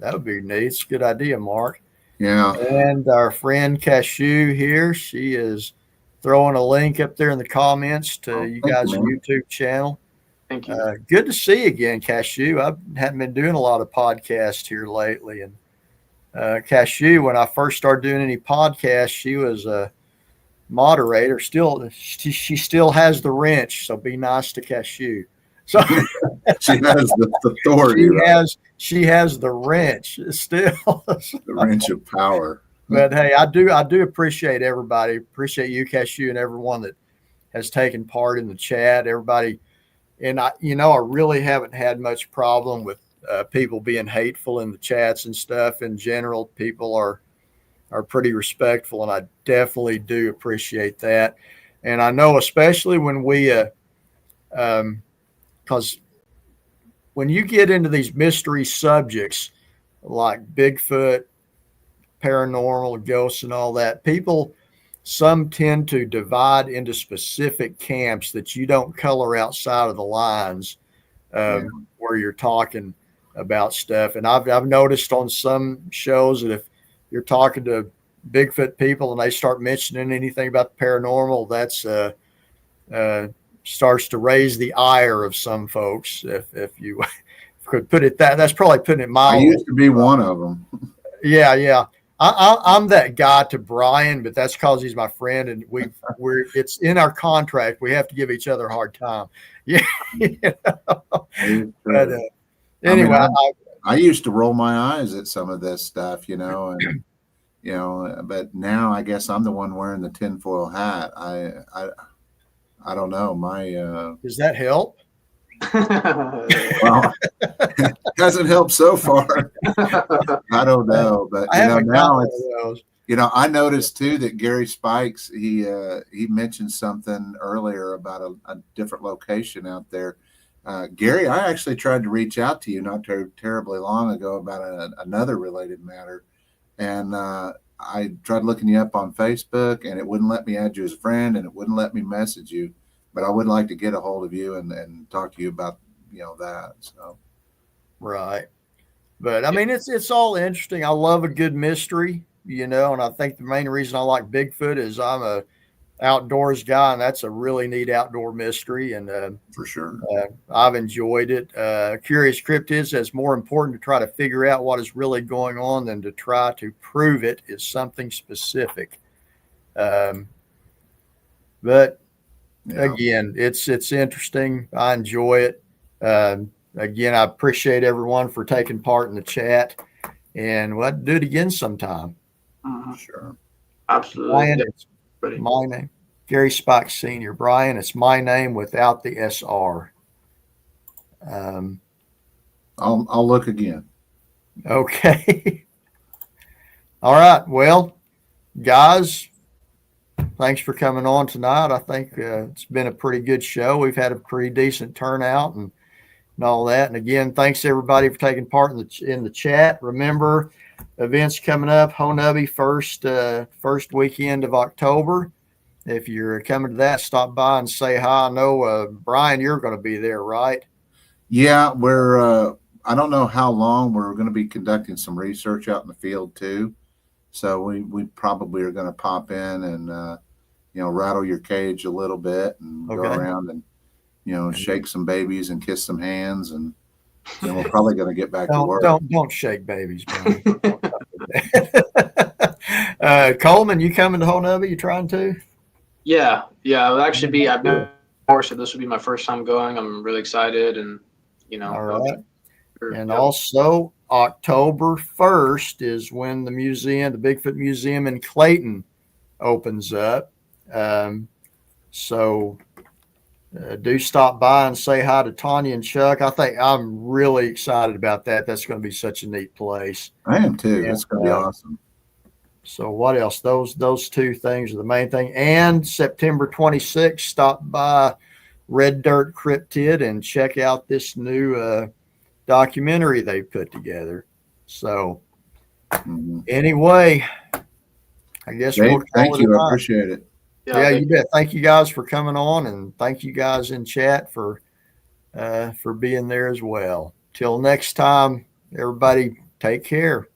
neat. It's a good idea, Mark. Yeah. And our friend Cashew here, she is throwing a link up there in the comments to you guys' YouTube channel. Thank you. Good to see you again, Cashew. I hadn't been doing a lot of podcasts here lately, and Cashew, when I first started doing any podcasts, she was a moderator. Still, she still has the wrench, so be nice to Cashew. So she has the authority. She has the wrench still. The wrench of power. But hey, I do appreciate everybody. Appreciate you, Cashew, and everyone that has taken part in the chat. Everybody, and I really haven't had much problem with people being hateful in the chats and stuff. In general, people are pretty respectful, and I definitely do appreciate that. And I know, especially when we, because when you get into these mystery subjects like Bigfoot, paranormal, ghosts, and all that, some tend to divide into specific camps that you don't color outside of the lines where you're talking about stuff. And I've noticed on some shows that if you're talking to Bigfoot people and they start mentioning anything about the paranormal, that's starts to raise the ire of some folks. If you could put it that's probably putting it mildly. I used to be one of them. Yeah. I'm that guy to Brian, but that's because he's my friend, and it's in our contract. We have to give each other a hard time. Yeah. But anyway, I used to roll my eyes at some of this stuff, and but now I guess I'm the one wearing the tinfoil hat. I don't know. Does that help? Well, it hasn't helped so far. I don't know, but now it's I noticed too that Gary Spikes he mentioned something earlier about a different location out there. Gary, I actually tried to reach out to you not terribly long ago about another related matter, and I tried looking you up on Facebook, and it wouldn't let me add you as a friend, and it wouldn't let me message you. But I would like to get a hold of you and talk to you about that. So, right. But I mean, it's all interesting. I love a good mystery, and I think the main reason I like Bigfoot is I'm a outdoors guy, and that's a really neat outdoor mystery. And for sure, I've enjoyed it. Curious Cryptid says more important to try to figure out what is really going on than to try to prove it is something specific. But again, it's interesting. I enjoy it. Again, I appreciate everyone for taking part in the chat, and we'll have to do it again sometime. Sure. Absolutely. Brian, it's my name. Gary Spike Sr. Brian, it's my name without the SR. I'll look again. Okay. All right. Well, guys, thanks for coming on tonight. I think it's been a pretty good show. We've had a pretty decent turnout and all that. And again, thanks everybody for taking part in the chat. Remember, events coming up, Honubby first weekend of October. If you're coming to that, stop by and say hi. I know, Brian, you're going to be there, right? Yeah, we're I don't know how long. We're going to be conducting some research out in the field too. So we probably are going to pop in and rattle your cage a little bit and go around and shake some babies and kiss some hands, and we're probably going to get back to work. Don't shake babies, Brian. Coleman, you coming to Honubba? You trying to? Yeah, it'll actually be. I've never before, so this will be my first time going. I'm really excited, and All right. And yep. also October 1st is when the Bigfoot Museum in Clayton opens up. So do stop by and say hi to Tanya and Chuck. I'm really excited about that. That's going to be such a neat place. I am too. And, It's going to be awesome. So what else? Those two things are the main thing. And September 26th, stop by Red Dirt Cryptid and check out this new documentary they put together. So anyway, I guess we'll thank you. I appreciate it. Yeah, you bet. Thank you guys for coming on, and thank you guys in chat for being there as well. Till next time, everybody, take care.